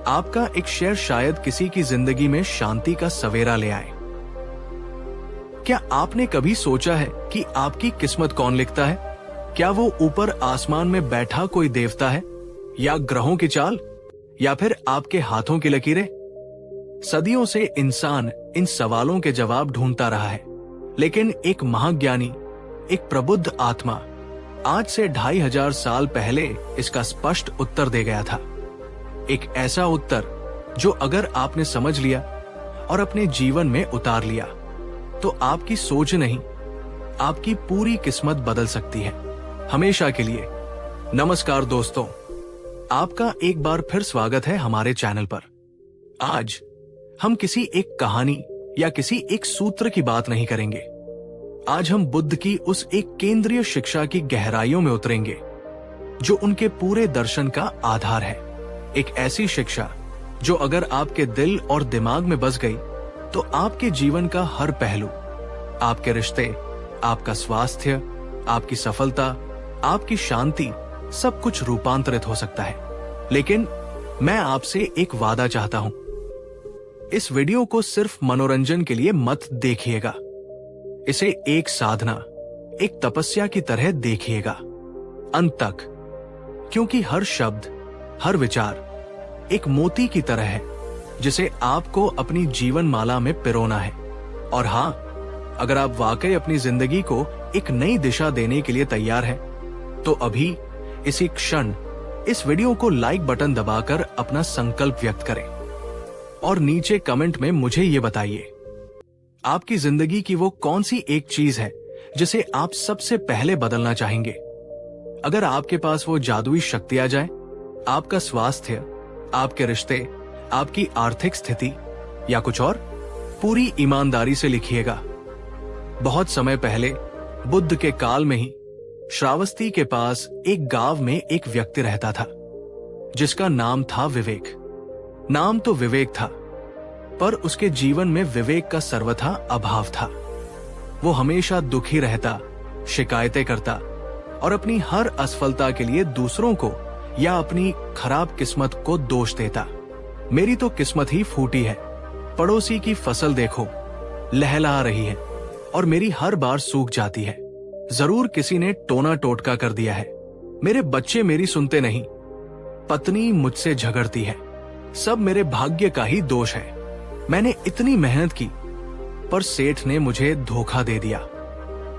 आपका एक शेयर शायद किसी की जिंदगी में शांति का सवेरा ले आए। क्या आपने कभी सोचा है कि आपकी किस्मत कौन लिखता है? क्या वो ऊपर आसमान में बैठा कोई देवता है, या ग्रहों की चाल, या फिर आपके हाथों की लकीरें? सदियों से इंसान इन सवालों के जवाब ढूंढता रहा है, लेकिन एक महाज्ञानी, एक प्रबुद्ध आत्मा आज से 2500 साल पहले इसका स्पष्ट उत्तर दे गया था। एक ऐसा उत्तर जो अगर आपने समझ लिया और अपने जीवन में उतार लिया तो आपकी सोच नहीं, आपकी पूरी किस्मत बदल सकती है, हमेशा के लिए। नमस्कार दोस्तों, आपका एक बार फिर स्वागत है हमारे चैनल पर। आज हम किसी एक कहानी या किसी एक सूत्र की बात नहीं करेंगे। आज हम बुद्ध की उस एक केंद्रीय शिक्षा की गहराइयों में उतरेंगे जो उनके पूरे दर्शन का आधार है। एक ऐसी शिक्षा जो अगर आपके दिल और दिमाग में बस गई तो आपके जीवन का हर पहलू, आपके रिश्ते, आपका स्वास्थ्य, आपकी सफलता, आपकी शांति, सब कुछ रूपांतरित हो सकता है। लेकिन मैं आपसे एक वादा चाहता हूं, इस वीडियो को सिर्फ मनोरंजन के लिए मत देखिएगा। इसे एक साधना, एक तपस्या की तरह देखिएगा अंत तक, क्योंकि हर शब्द, हर विचार एक मोती की तरह है जिसे आपको अपनी जीवन माला में पिरोना है। और हां, अगर आप वाकई अपनी जिंदगी को एक नई दिशा देने के लिए तैयार हैं, तो अभी इसी क्षण इस वीडियो को लाइक बटन दबाकर अपना संकल्प व्यक्त करें और नीचे कमेंट में मुझे ये बताइए, आपकी जिंदगी की वो कौन सी एक चीज है जिसे आप सबसे पहले बदलना चाहेंगे। अगर आपके पास वो जादुई शक्ति आ जाए, आपका स्वास्थ्य, आपके रिश्ते, आपकी आर्थिक स्थिति या कुछ और, पूरी ईमानदारी से लिखिएगा। बहुत समय पहले बुद्ध के काल में ही श्रावस्ती के पास एक गांव में एक व्यक्ति रहता था जिसका नाम था विवेक। नाम तो विवेक था, पर उसके जीवन में विवेक का सर्वथा अभाव था। वो हमेशा दुखी रहता, शिकायतें करता और अपनी हर असफलता के लिए दूसरों को या अपनी खराब किस्मत को दोष देता। मेरी तो किस्मत ही फूटी है, पड़ोसी की फसल देखो लहलहा रही है और मेरी हर बार सूख जाती है। जरूर किसी ने टोना टोटका कर दिया है। मेरे बच्चे मेरी सुनते नहीं, पत्नी मुझसे झगड़ती है, सब मेरे भाग्य का ही दोष है। मैंने इतनी मेहनत की पर सेठ ने मुझे धोखा दे दिया।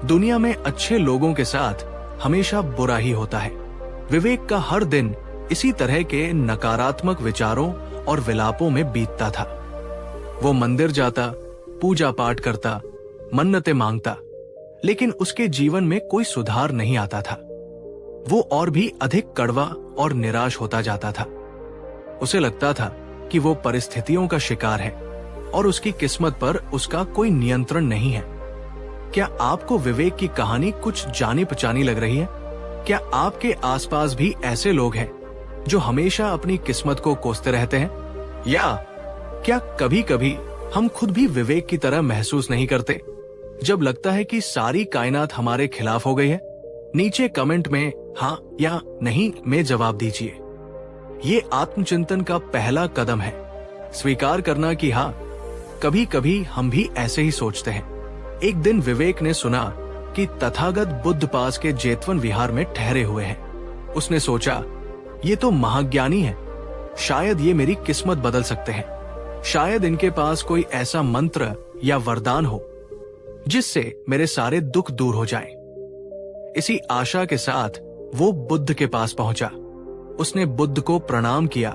दुनिया में अच्छे लोगों के साथ हमेशा बुरा ही होता है। विवेक का हर दिन इसी तरह के नकारात्मक विचारों और विलापों में बीतता था। वो मंदिर जाता, पूजा पाठ करता, मन्नतें मांगता, लेकिन उसके जीवन में कोई सुधार नहीं आता था। वो और भी अधिक कड़वा और निराश होता जाता था। उसे लगता था कि वो परिस्थितियों का शिकार है और उसकी किस्मत पर उसका कोई नियंत्रण नहीं है। क्या आपको विवेक की कहानी कुछ जानी पहचानी लग रही है? क्या आपके आसपास भी ऐसे लोग हैं जो हमेशा अपनी किस्मत को कोसते रहते हैं? या क्या कभी कभी हम खुद भी विवेक की तरह महसूस नहीं करते, जब लगता है कि सारी कायनात हमारे खिलाफ हो गई है? नीचे कमेंट में हाँ या नहीं में जवाब दीजिए। ये आत्मचिंतन का पहला कदम है, स्वीकार करना कि हाँ, कभी कभी हम भी ऐसे ही सोचते हैं। एक दिन विवेक ने सुना कि तथागत बुद्ध पास के जेतवन विहार में ठहरे हुए हैं। उसने सोचा, ये तो महाज्ञानी है, शायद ये मेरी किस्मत बदल सकते हैं। शायद इनके पास कोई ऐसा मंत्र या वरदान हो जिससे मेरे सारे दुख दूर हो जाएं। इसी आशा के साथ वो बुद्ध के पास पहुंचा। उसने बुद्ध को प्रणाम किया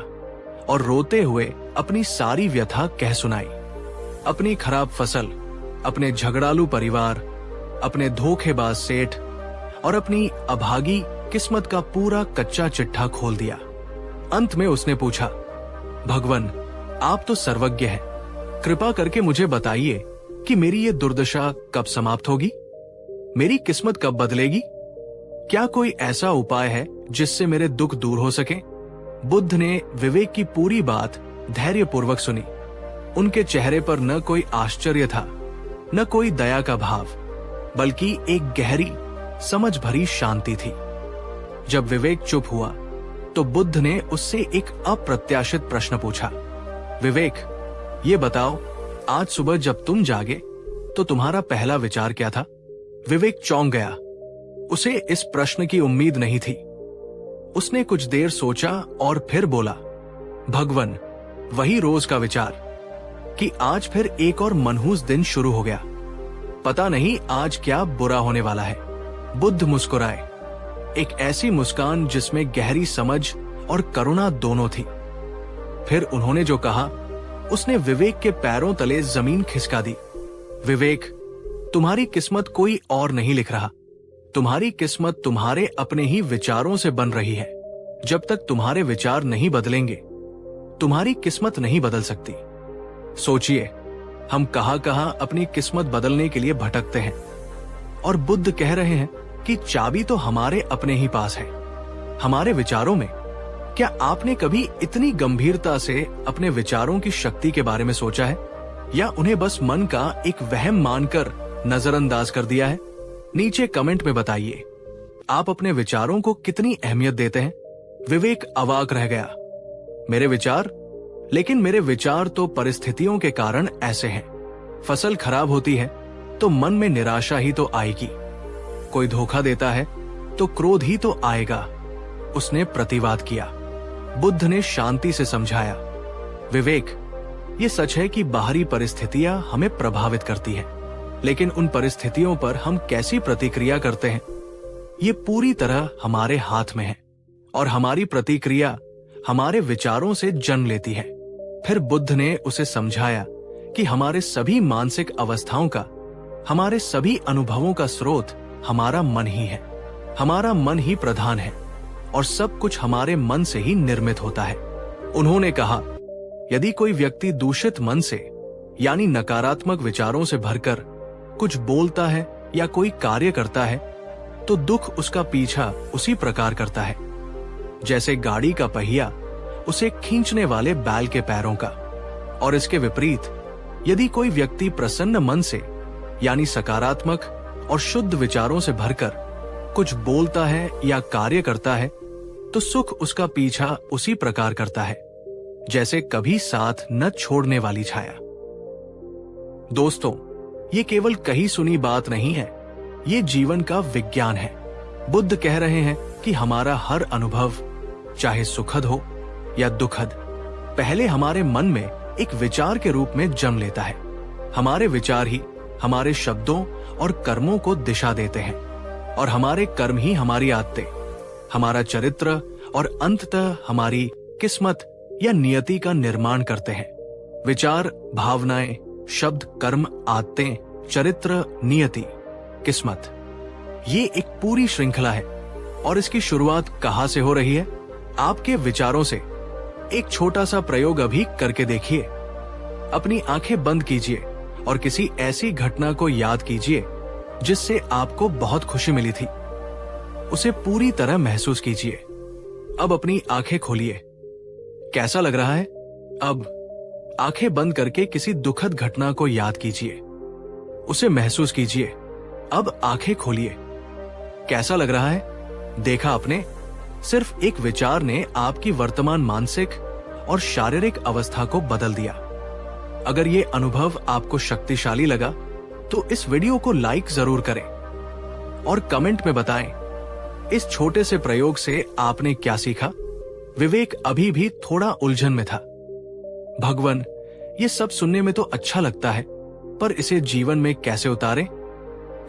और रोते हुए अपनी सारी व्यथा कह सुनाई। अपनी खराब फसल, अपने झगड़ालू परिवार, अपने धोखेबाज सेठ और अपनी अभागी किस्मत का पूरा कच्चा चिट्ठा खोल दिया। अंत में उसने पूछा, भगवान, आप तो सर्वज्ञ हैं, कृपा करके मुझे बताइए कि मेरी ये दुर्दशा कब समाप्त होगी, मेरी किस्मत कब बदलेगी? क्या कोई ऐसा उपाय है जिससे मेरे दुख दूर हो सके? बुद्ध ने विवेक की पूरी बात धैर्यपूर्वक सुनी। उनके चेहरे पर न कोई आश्चर्य था, न कोई दया का भाव, बल्कि एक गहरी समझ भरी शांति थी। जब विवेक चुप हुआ तो बुद्ध ने उससे एक अप्रत्याशित प्रश्न पूछा। विवेक, ये बताओ, आज सुबह जब तुम जागे तो तुम्हारा पहला विचार क्या था? विवेक चौंक गया। उसे इस प्रश्न की उम्मीद नहीं थी। उसने कुछ देर सोचा और फिर बोला, भगवन, वही रोज का विचार कि आज फिर एक और मनहूस दिन शुरू हो गया। पता नहीं आज क्या बुरा होने वाला है। बुद्ध मुस्कुराए, एक ऐसी मुस्कान जिसमें गहरी समझ और करुणा दोनों थी। फिर उन्होंने जो कहा, उसने विवेक के पैरों तले जमीन खिसका दी। विवेक, तुम्हारी किस्मत कोई और नहीं लिख रहा। तुम्हारी किस्मत तुम्हारे अपने ही विचारों से बन रही है। जब तक तुम्हारे विचार नहीं बदलेंगे, तुम्हारी किस्मत नहीं बदल सकती। सोचिए, हम कहां कहां अपनी किस्मत बदलने के लिए भटकते हैं, और बुद्ध कह रहे हैं कि चाबी तो हमारे अपने ही पास है, हमारे विचारों में। क्या आपने कभी इतनी गंभीरता से अपने विचारों की शक्ति के बारे में सोचा है, या उन्हें बस मन का एक वहम मानकर नजरअंदाज कर दिया है? नीचे कमेंट में बताइए, आप अपने विचारों को कितनी अहमियत देते हैं? विवेक अवाक रह गया। मेरे विचार? लेकिन मेरे विचार तो परिस्थितियों के कारण ऐसे हैं। फसल खराब होती है तो मन में निराशा ही तो आएगी। कोई धोखा देता है तो क्रोध ही तो आएगा। उसने प्रतिवाद किया। बुद्ध ने शांति से समझाया, विवेक, ये सच है कि बाहरी परिस्थितियां हमें प्रभावित करती हैं, लेकिन उन परिस्थितियों पर हम कैसी प्रतिक्रिया करते हैं, ये पूरी तरह हमारे हाथ में है, और हमारी प्रतिक्रिया हमारे विचारों से जन्म लेती है। फिर बुद्ध ने उसे समझाया कि हमारे सभी मानसिक अवस्थाओं का, हमारे सभी अनुभवों का स्रोत हमारा मन ही है। हमारा मन ही प्रधान है, और सब कुछ हमारे मन से ही निर्मित होता है। उन्होंने कहा, यदि कोई व्यक्ति दूषित मन से, यानी नकारात्मक विचारों से भरकर कुछ बोलता है या कोई कार्य करता है, तो दुख उसका पीछा उसी प्रकार करता है, जैसे गाड़ी का पहिया उसे खींचने वाले बैल के पैरों का। और इसके विपरीत, यदि कोई व्यक्ति प्रसन्न मन से, यानी सकारात्मक और शुद्ध विचारों से भरकर कुछ बोलता है या कार्य करता है, तो सुख उसका पीछा उसी प्रकार करता है, जैसे कभी साथ न छोड़ने वाली छाया। दोस्तों, ये केवल कही सुनी बात नहीं है, ये जीवन का विज्ञान है। बुद्ध कह रहे हैं कि हमारा हर अनुभव, चाहे सुखद हो या दुखद, पहले हमारे मन में एक विचार के रूप में जन्म लेता है। हमारे विचार ही हमारे शब्दों और कर्मों को दिशा देते हैं, और हमारे कर्म ही हमारी आदतें, हमारा चरित्र और अंततः हमारी किस्मत या नियति का निर्माण करते हैं। विचार, भावनाएं, शब्द, कर्म, आदतें, चरित्र, नियति, किस्मत, ये एक पूरी श्रृंखला है। और इसकी शुरुआत कहां से हो रही है? आपके विचारों से। एक छोटा सा प्रयोग अभी करके देखिए। अपनी आंखें बंद कीजिए और किसी ऐसी घटना को याद कीजिए जिससे आपको बहुत खुशी मिली थी। उसे पूरी तरह महसूस कीजिए। अब अपनी आंखें खोलिए। कैसा लग रहा है? अब आंखें बंद करके किसी दुखद घटना को याद कीजिए, उसे महसूस कीजिए। अब आंखें खोलिए। कैसा लग रहा है? देखा आपने, सिर्फ एक विचार ने आपकी वर्तमान मानसिक और शारीरिक अवस्था को बदल दिया। अगर ये अनुभव आपको शक्तिशाली लगा तो इस वीडियो को लाइक जरूर करें और कमेंट में बताएं इस छोटे से प्रयोग से आपने क्या सीखा। विवेक अभी भी थोड़ा उलझन में था। भगवन, ये सब सुनने में तो अच्छा लगता है, पर इसे जीवन में कैसे उतारें?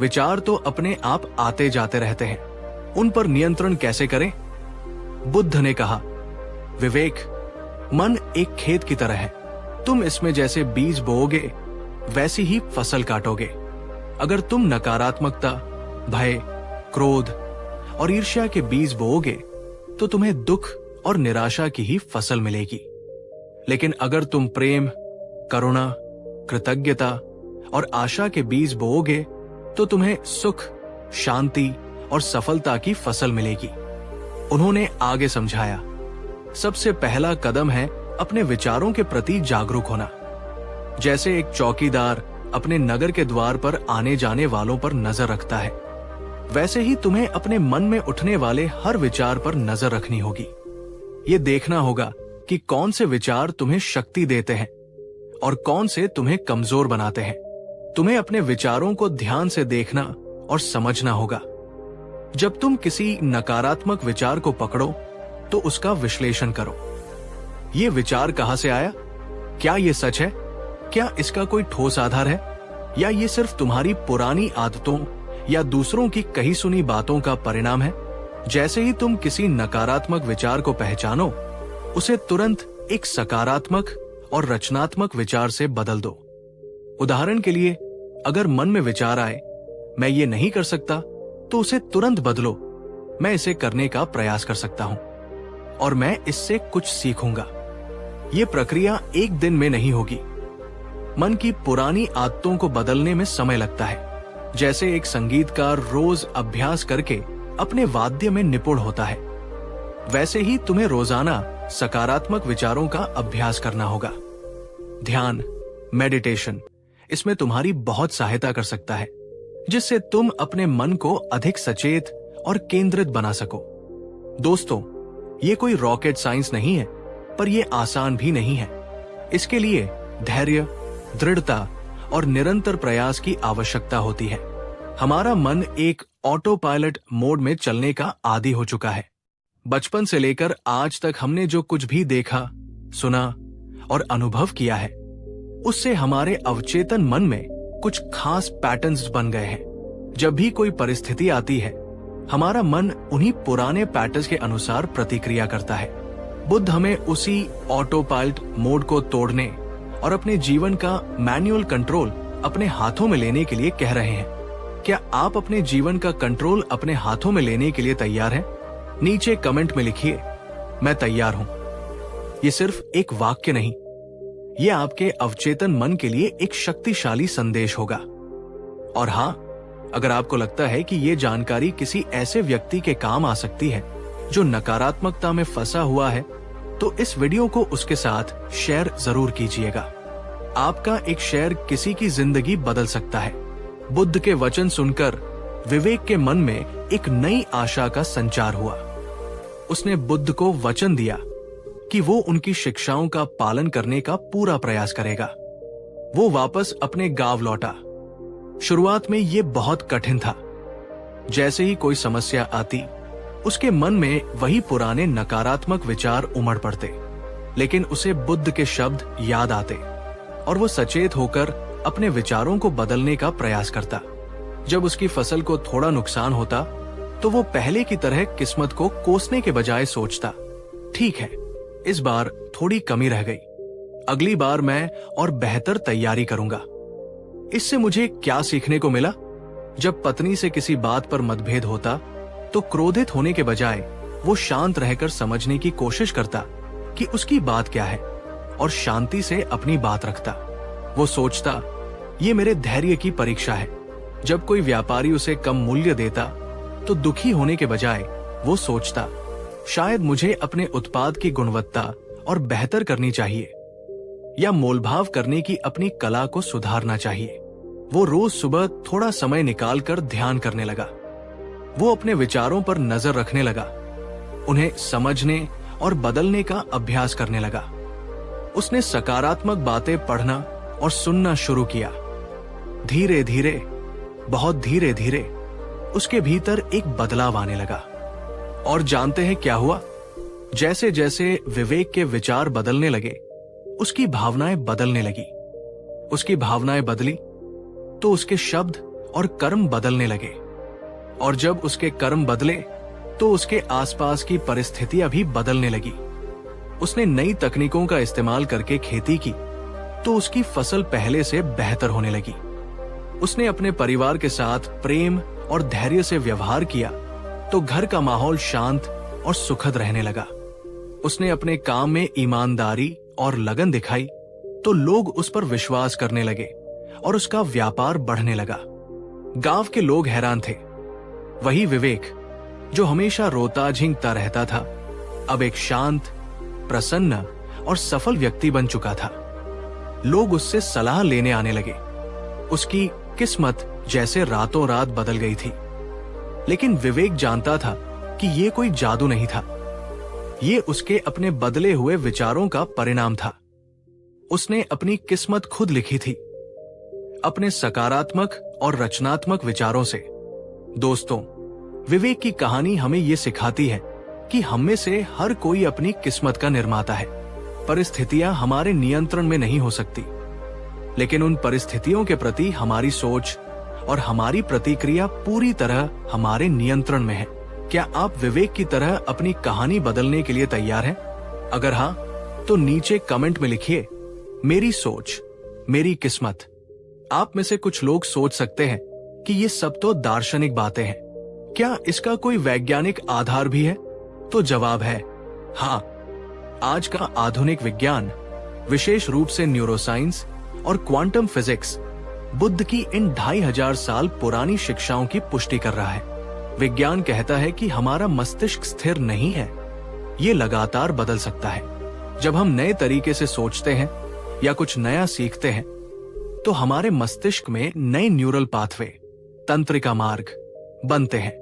विचार तो अपने आप आते जाते रहते हैं, उन पर नियंत्रण कैसे करें? बुद्ध ने कहा, विवेक, मन एक खेत की तरह है। तुम इसमें जैसे बीज बोओगे वैसी ही फसल काटोगे। अगर तुम नकारात्मकता, भय, क्रोध और ईर्ष्या के बीज बोओगे तो तुम्हें दुख और निराशा की ही फसल मिलेगी। लेकिन अगर तुम प्रेम, करुणा, कृतज्ञता और आशा के बीज बोओगे तो तुम्हें सुख, शांति और सफलता की फसल मिलेगी। उन्होंने आगे समझाया, सबसे पहला कदम है अपने विचारों के प्रति जागरूक होना। जैसे एक चौकीदार अपने नगर के द्वार पर आने जाने वालों पर नजर रखता है, वैसे ही तुम्हें अपने मन में उठने वाले हर विचार पर नजर रखनी होगी। ये देखना होगा कि कौन से विचार तुम्हें शक्ति देते हैं और कौन से तुम्हें कमजोर बनाते हैं। तुम्हें अपने विचारों को ध्यान से देखना और समझना होगा। जब तुम किसी नकारात्मक विचार को पकड़ो तो उसका विश्लेषण करो। ये विचार कहां से आया? क्या ये सच है? क्या इसका कोई ठोस आधार है, या ये सिर्फ तुम्हारी पुरानी आदतों या दूसरों की कही सुनी बातों का परिणाम है? जैसे ही तुम किसी नकारात्मक विचार को पहचानो, उसे तुरंत एक सकारात्मक और रचनात्मक विचार से बदल दो। उदाहरण के लिए, अगर मन में विचार आए, मैं ये नहीं कर सकता, तो उसे तुरंत बदलो, मैं इसे करने का प्रयास कर सकता हूं और मैं इससे कुछ सीखूंगा। ये प्रक्रिया एक दिन में नहीं होगी। मन की पुरानी आदतों को बदलने में समय लगता है। जैसे एक संगीतकार रोज अभ्यास करके अपने वाद्य में निपुण होता है, वैसे ही तुम्हें रोजाना सकारात्मक विचारों का अभ्यास करना होगा। ध्यान, मेडिटेशन इसमें तुम्हारी बहुत सहायता कर सकता है, जिससे तुम अपने मन को अधिक सचेत और केंद्रित बना सको। दोस्तों, ये कोई रॉकेट साइंस नहीं है, पर यह आसान भी नहीं है। इसके लिए धैर्य, दृढ़ता और निरंतर प्रयास की आवश्यकता होती है। हमारा मन एक ऑटो पायलट मोड में चलने का आदी हो चुका है। बचपन से लेकर आज तक हमने जो कुछ भी देखा, सुना और अनुभव किया है, उससे हमारे अवचेतन मन में कुछ खास पैटर्न्स बन गए हैं। जब भी कोई परिस्थिति आती है, हमारा मन उन्हीं पुराने पैटर्न्स के अनुसार प्रतिक्रिया करता है। बुद्ध हमें उसी ऑटो पायलट मोड को तोड़ने और अपने जीवन का मैनुअल कंट्रोल अपने हाथों में लेने के लिए कह रहे हैं। क्या आप अपने जीवन का कंट्रोल अपने हाथों में लेने के लिए तैयार हैं? नीचे कमेंट में लिखिए, मैं तैयार हूं। ये सिर्फ एक वाक्य नहीं, ये आपके अवचेतन मन के लिए एक शक्तिशाली संदेश होगा। और हाँ, अगर आपको लगता है कि ये जानकारी किसी ऐसे व्यक्ति के काम आ सकती है जो नकारात्मकता में फंसा हुआ है, तो इस वीडियो को उसके साथ शेयर जरूर कीजिएगा। आपका एक शेयर किसी की जिंदगी बदल सकता है। बुद्ध के वचन सुनकर विवेक के मन में एक नई आशा का संचार हुआ। उसने बुद्ध को वचन दिया कि वो उनकी शिक्षाओं का पालन करने का पूरा प्रयास करेगा। वो वापस अपने गांव लौटा। शुरुआत में ये बहुत कठिन था। जैसे ही कोई समस्या आती, उसके मन में वही पुराने नकारात्मक विचार उमड़ पड़ते, लेकिन उसे बुद्ध के शब्द याद आते और वो सचेत होकर अपने विचारों को बदलने का प्रयास करता। जब उसकी फसल को थोड़ा नुकसान होता, तो वो पहले की तरह किस्मत को कोसने के बजाय सोचता, ठीक है, इस बार थोड़ी कमी रह गई, अगली बार मैं और बेहतर तैयारी करूंगा। इससे मुझे क्या सीखने को मिला? जब पत्नी से किसी बात पर मतभेद होता, तो क्रोधित होने के बजाय वो शांत रहकर समझने की कोशिश करता कि उसकी बात क्या है और शांति से अपनी बात रखता। वो सोचता, ये मेरे धैर्य की परीक्षा है। जब कोई व्यापारी उसे कम मूल्य देता, तो दुखी होने के बजाय वो सोचता, शायद मुझे अपने उत्पाद की गुणवत्ता और बेहतर करनी चाहिए, या मोलभाव करने की अपनी कला को सुधारना चाहिए। वो रोज सुबह थोड़ा समय निकालकर ध्यान करने लगा। वो अपने विचारों पर नजर रखने लगा, उन्हें समझने और बदलने का अभ्यास करने लगा। उसने सकारात्मक बातें पढ़ना और सुनना शुरू किया। धीरे धीरे, बहुत धीरे धीरे उसके भीतर एक बदलाव आने लगा। और जानते हैं क्या हुआ? जैसे जैसे विवेक के विचार बदलने लगे, उसकी भावनाएं बदलने लगी। उसकी भावनाएं बदली तो उसके शब्द और कर्म बदलने लगे, और जब उसके कर्म बदले तो उसके आसपास की परिस्थितियां भी बदलने लगी। उसने नई तकनीकों का इस्तेमाल करके खेती की, तो उसकी फसल पहले से बेहतर होने लगी। उसने अपने परिवार के साथ प्रेम और धैर्य से व्यवहार किया, तो घर का माहौल शांत और सुखद रहने लगा। उसने अपने काम में ईमानदारी और लगन दिखाई, तो लोग उस पर विश्वास करने लगे और उसका व्यापार बढ़ने लगा। गांव के लोग हैरान थे। वही विवेक जो हमेशा रोता झिंकता रहता था, अब एक शांत, प्रसन्न और सफल व्यक्ति बन चुका था। लोग उससे सलाह लेने आने लगे। उसकी किस्मत जैसे रातों रात बदल गई थी। लेकिन विवेक जानता था कि ये कोई जादू नहीं था, ये उसके अपने बदले हुए विचारों का परिणाम था। उसने अपनी किस्मत खुद लिखी थी, अपने सकारात्मक और रचनात्मक विचारों से। दोस्तों, विवेक की कहानी हमें ये सिखाती है कि हम में से हर कोई अपनी किस्मत का निर्माता है। परिस्थितियां हमारे नियंत्रण में नहीं हो सकती, लेकिन उन परिस्थितियों के प्रति हमारी सोच और हमारी प्रतिक्रिया पूरी तरह हमारे नियंत्रण में है। क्या आप विवेक की तरह अपनी कहानी बदलने के लिए तैयार हैं? अगर हाँ, तो नीचे कमेंट में लिखिए, मेरी सोच मेरी किस्मत। आप में से कुछ लोग सोच सकते हैं कि ये सब तो दार्शनिक बातें हैं, क्या इसका कोई वैज्ञानिक आधार भी है? तो जवाब है हाँ। आज का आधुनिक विज्ञान, विशेष रूप से न्यूरोसाइंस और क्वांटम फिजिक्स, बुद्ध की इन 2500 साल पुरानी शिक्षाओं की पुष्टि कर रहा है। विज्ञान कहता है कि हमारा मस्तिष्क स्थिर नहीं है, ये लगातार बदल सकता है। जब हम नए तरीके से सोचते हैं या कुछ नया सीखते हैं, तो हमारे मस्तिष्क में नए न्यूरल पाथवे, तंत्रिका मार्ग बनते हैं।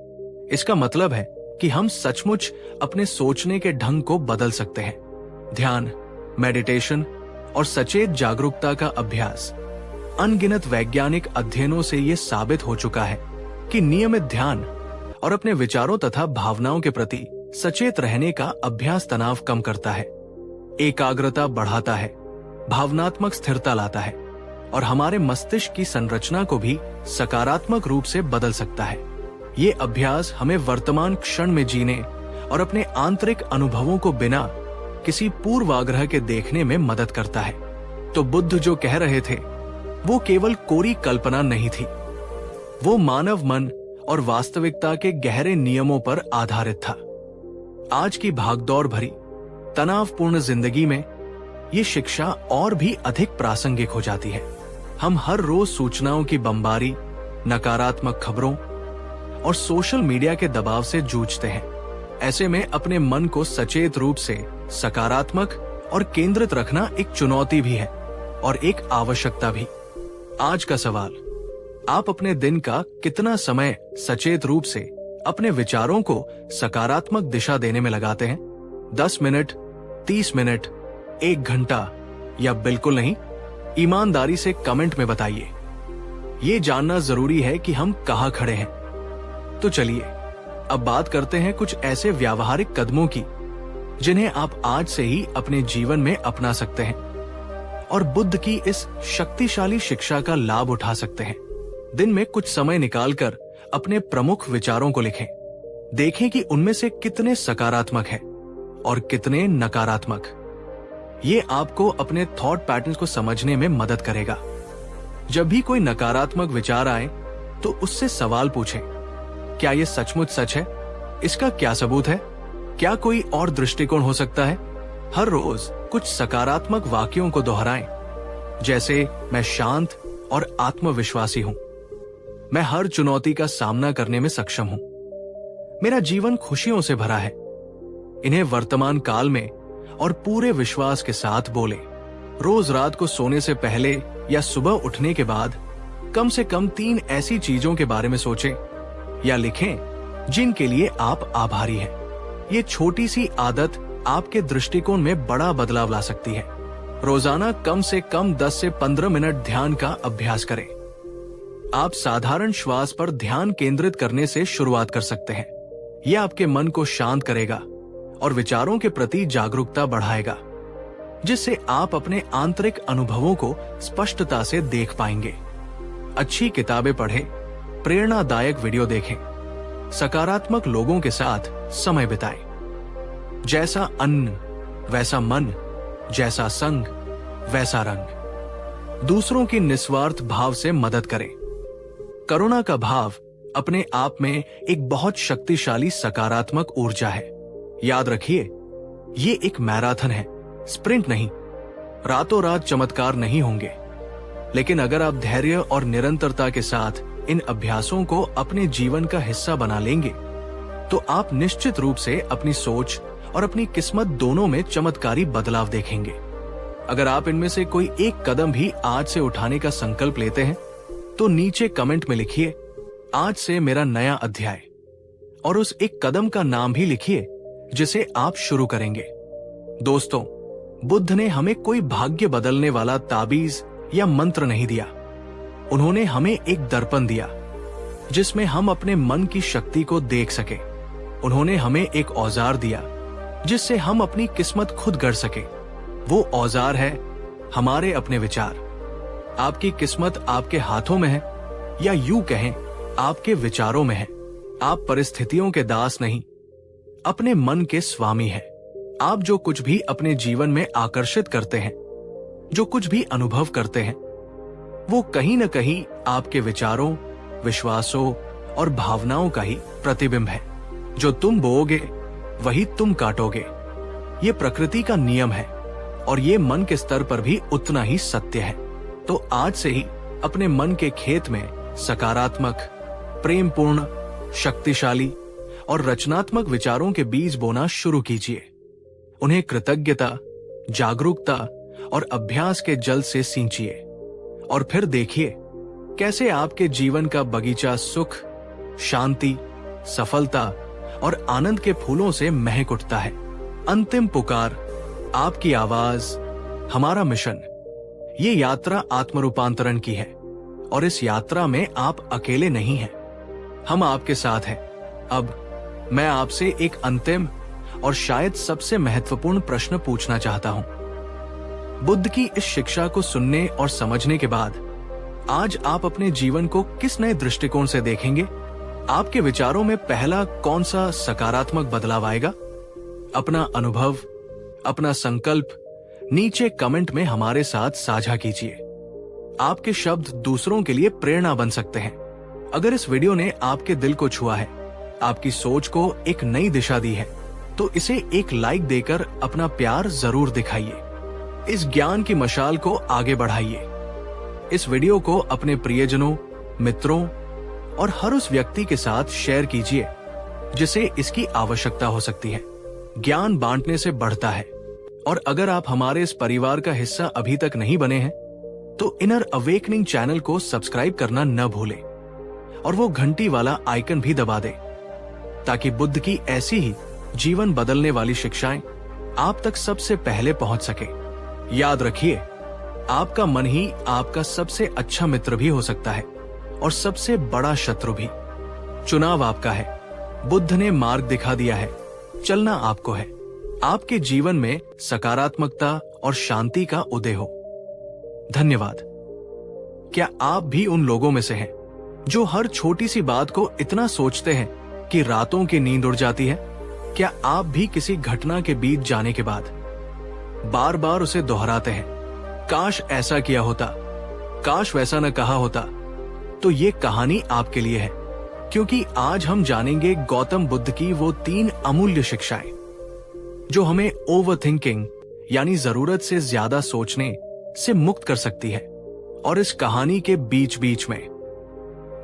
इसका मतलब है कि हम सचमुच अपने सोचने के ढंग को बदल सकते हैं। ध्यान, मेडिटेशन और सचेत जागरूकता का अभ्यास। अनगिनत वैज्ञानिक अध्ययनों से यह साबित हो चुका है कि नियमित ध्यान और अपने विचारों तथा भावनाओं के प्रति सचेत रहने का अभ्यास तनाव कम करता है, एकाग्रता बढ़ाता है, भावनात्मक स्थिरता लाता है और हमारे मस्तिष्क की संरचना को भी सकारात्मक रूप से बदल सकता है। ये अभ्यास हमें वर्तमान क्षण में जीने और अपने आंतरिक अनुभवों को बिना किसी पूर्वाग्रह के देखने में मदद करता है। तो बुद्ध जो कह रहे थे, वो केवल कोरी कल्पना नहीं थी, वो मानव मन और वास्तविकता के गहरे नियमों पर आधारित था। आज की भागदौड़ भरी, तनावपूर्ण जिंदगी में ये शिक्षा और भी अधिक प्रासंगिक हो जाती है। हम हर रोज सूचनाओं की बमबारी, नकारात्मक खबरों और सोशल मीडिया के दबाव से जूझते हैं। ऐसे में अपने मन को सचेत रूप से सकारात्मक और केंद्रित रखना एक चुनौती भी है और एक आवश्यकता भी। आज का सवाल, आप अपने दिन का कितना समय सचेत रूप से अपने विचारों को सकारात्मक दिशा देने में लगाते हैं? 10 मिनट, 30 मिनट, 1 घंटा या बिल्कुल नहीं? ईमानदारी से कमेंट में बताइए। ये जानना जरूरी है कि हम कहां खड़े हैं। तो चलिए अब बात करते हैं कुछ ऐसे व्यावहारिक कदमों की जिन्हें आप आज से ही अपने जीवन में अपना सकते हैं और बुद्ध की इस शक्तिशाली शिक्षा का लाभ उठा सकते हैं। दिन में कुछ समय निकालकर अपने प्रमुख विचारों को लिखें। देखें कि उनमें से कितने सकारात्मक हैं और कितने नकारात्मक। ये आपको अपने थॉट पैटर्न्स को समझने में मदद करेगा। जब भी कोई नकारात्मक विचार आए तो उससे सवाल पूछें, क्या ये सचमुच सच है? इसका क्या सबूत है? क्या कोई और दृष्टिकोण हो सकता है? हर रोज कुछ सकारात्मक वाक्यों को दोहराएं, जैसे मैं शांत और आत्मविश्वासी हूं, मैं हर चुनौती का सामना करने में सक्षम हूं, मेरा जीवन खुशियों से भरा है। इन्हें वर्तमान काल में और पूरे विश्वास के साथ बोले। रोज रात को सोने से पहले या सुबह उठने के बाद कम से कम 3 ऐसी चीजों के बारे में सोचें या लिखें जिनके लिए आप आभारी हैं। ये छोटी सी आदत आपके दृष्टिकोण में बड़ा बदलाव ला सकती है। रोजाना कम से कम 10 से 15 मिनट ध्यान का अभ्यास करें। आप साधारण श्वास पर ध्यान केंद्रित करने से शुरुआत कर सकते हैं। यह आपके मन को शांत करेगा और विचारों के प्रति जागरूकता बढ़ाएगा, जिससे आप अपने आंतरिक अनुभवों को स्पष्टता से देख पाएंगे। अच्छी किताबें पढ़ें, प्रेरणादायक वीडियो देखें, सकारात्मक लोगों के साथ समय बिताएं। जैसा अन्न वैसा मन, जैसा संग वैसा रंग। दूसरों की निस्वार्थ भाव से मदद करें। करुणा का भाव अपने आप में एक बहुत शक्तिशाली सकारात्मक ऊर्जा है। याद रखिए, ये एक मैराथन है, स्प्रिंट नहीं। रातों रात चमत्कार नहीं होंगे, लेकिन अगर आप धैर्य और निरंतरता के साथ इन अभ्यासों को अपने जीवन का हिस्सा बना लेंगे, तो आप निश्चित रूप से अपनी सोच और अपनी किस्मत दोनों में चमत्कारी बदलाव देखेंगे। अगर आप इनमें से कोई एक कदम भी आज से उठाने का संकल्प लेते हैं, तो नीचे कमेंट में लिखिए आज से मेरा नया अध्याय, और उस एक कदम का नाम भी लिखिए जिसे आप शुरू करेंगे। दोस्तों, बुद्ध ने हमें कोई भाग्य बदलने वाला ताबीज या मंत्र नहीं दिया। उन्होंने हमें एक दर्पण दिया जिसमें हम अपने मन की शक्ति को देख सके। उन्होंने हमें एक औजार दिया जिससे हम अपनी किस्मत खुद गढ़ सके। वो औजार है हमारे अपने विचार। आपकी किस्मत आपके हाथों में है, या यूं कहें आपके विचारों में है। आप परिस्थितियों के दास नहीं, अपने मन के स्वामी हैं। आप जो कुछ भी अपने जीवन में आकर्षित करते हैं, जो कुछ भी अनुभव करते हैं, वो कहीं न कहीं आपके विचारों, विश्वासों और भावनाओं का ही प्रतिबिंब है। जो तुम बोओगे वही तुम काटोगे। ये प्रकृति का नियम है और ये मन के स्तर पर भी उतना ही सत्य है। तो आज से ही अपने मन के खेत में सकारात्मक, प्रेमपूर्ण, शक्तिशाली और रचनात्मक विचारों के बीज बोना शुरू कीजिए। उन्हें कृतज्ञता, जागरूकता और अभ्यास के जल से सींचिए, और फिर देखिए कैसे आपके जीवन का बगीचा सुख, शांति, सफलता और आनंद के फूलों से महक उठता है। अंतिम पुकार, आपकी आवाज, हमारा मिशन। ये यात्रा आत्मरूपांतरण की है और इस यात्रा में आप अकेले नहीं हैं, हम आपके साथ हैं। अब मैं आपसे एक अंतिम और शायद सबसे महत्वपूर्ण प्रश्न पूछना चाहता हूं। बुद्ध की इस शिक्षा को सुनने और समझने के बाद आज आप अपने जीवन को किस नए दृष्टिकोण से देखेंगे? आपके विचारों में पहला कौन सा सकारात्मक बदलाव आएगा? अपना अनुभव, अपना संकल्प नीचे कमेंट में हमारे साथ साझा कीजिए। आपके शब्द दूसरों के लिए प्रेरणा बन सकते हैं। अगर इस वीडियो ने आपके दिल को छुआ है, आपकी सोच को एक नई दिशा दी है, तो इसे एक लाइक देकर अपना प्यार जरूर दिखाइए। इस ज्ञान की मशाल को आगे बढ़ाइए। इस वीडियो को अपने प्रियजनों, मित्रों और हर उस व्यक्ति के साथ शेयर कीजिए जिसे इसकी आवश्यकता हो सकती है। ज्ञान बांटने से बढ़ता है, और अगर आप हमारे इस परिवार का हिस्सा अभी तक नहीं बने हैं तो इनर अवेकनिंग चैनल को सब्सक्राइब करना न भूलें और वो घंटी वाला आइकन भी दबा दें, ताकि बुद्ध की ऐसी ही जीवन बदलने वाली शिक्षाएं आप तक सबसे पहले पहुंच सके। याद रखिए, आपका मन ही आपका सबसे अच्छा मित्र भी हो सकता है और सबसे बड़ा शत्रु भी। चुनाव आपका है। बुद्ध ने मार्ग दिखा दिया है, चलना आपको है। आपके जीवन में सकारात्मकता और शांति का उदय हो। धन्यवाद। क्या आप भी उन लोगों में से हैं जो हर छोटी सी बात को इतना सोचते हैं कि रातों की नींद उड़ जाती है? क्या आप भी किसी घटना के बीत जाने के बाद बार बार उसे दोहराते हैं, काश ऐसा किया होता, काश वैसा न कहा होता? तो ये कहानी आपके लिए है, क्योंकि आज हम जानेंगे गौतम बुद्ध की वो 3 अमूल्य शिक्षाएं जो हमें ओवर थिंकिंग यानी जरूरत से ज्यादा सोचने से मुक्त कर सकती है। और इस कहानी के बीच बीच में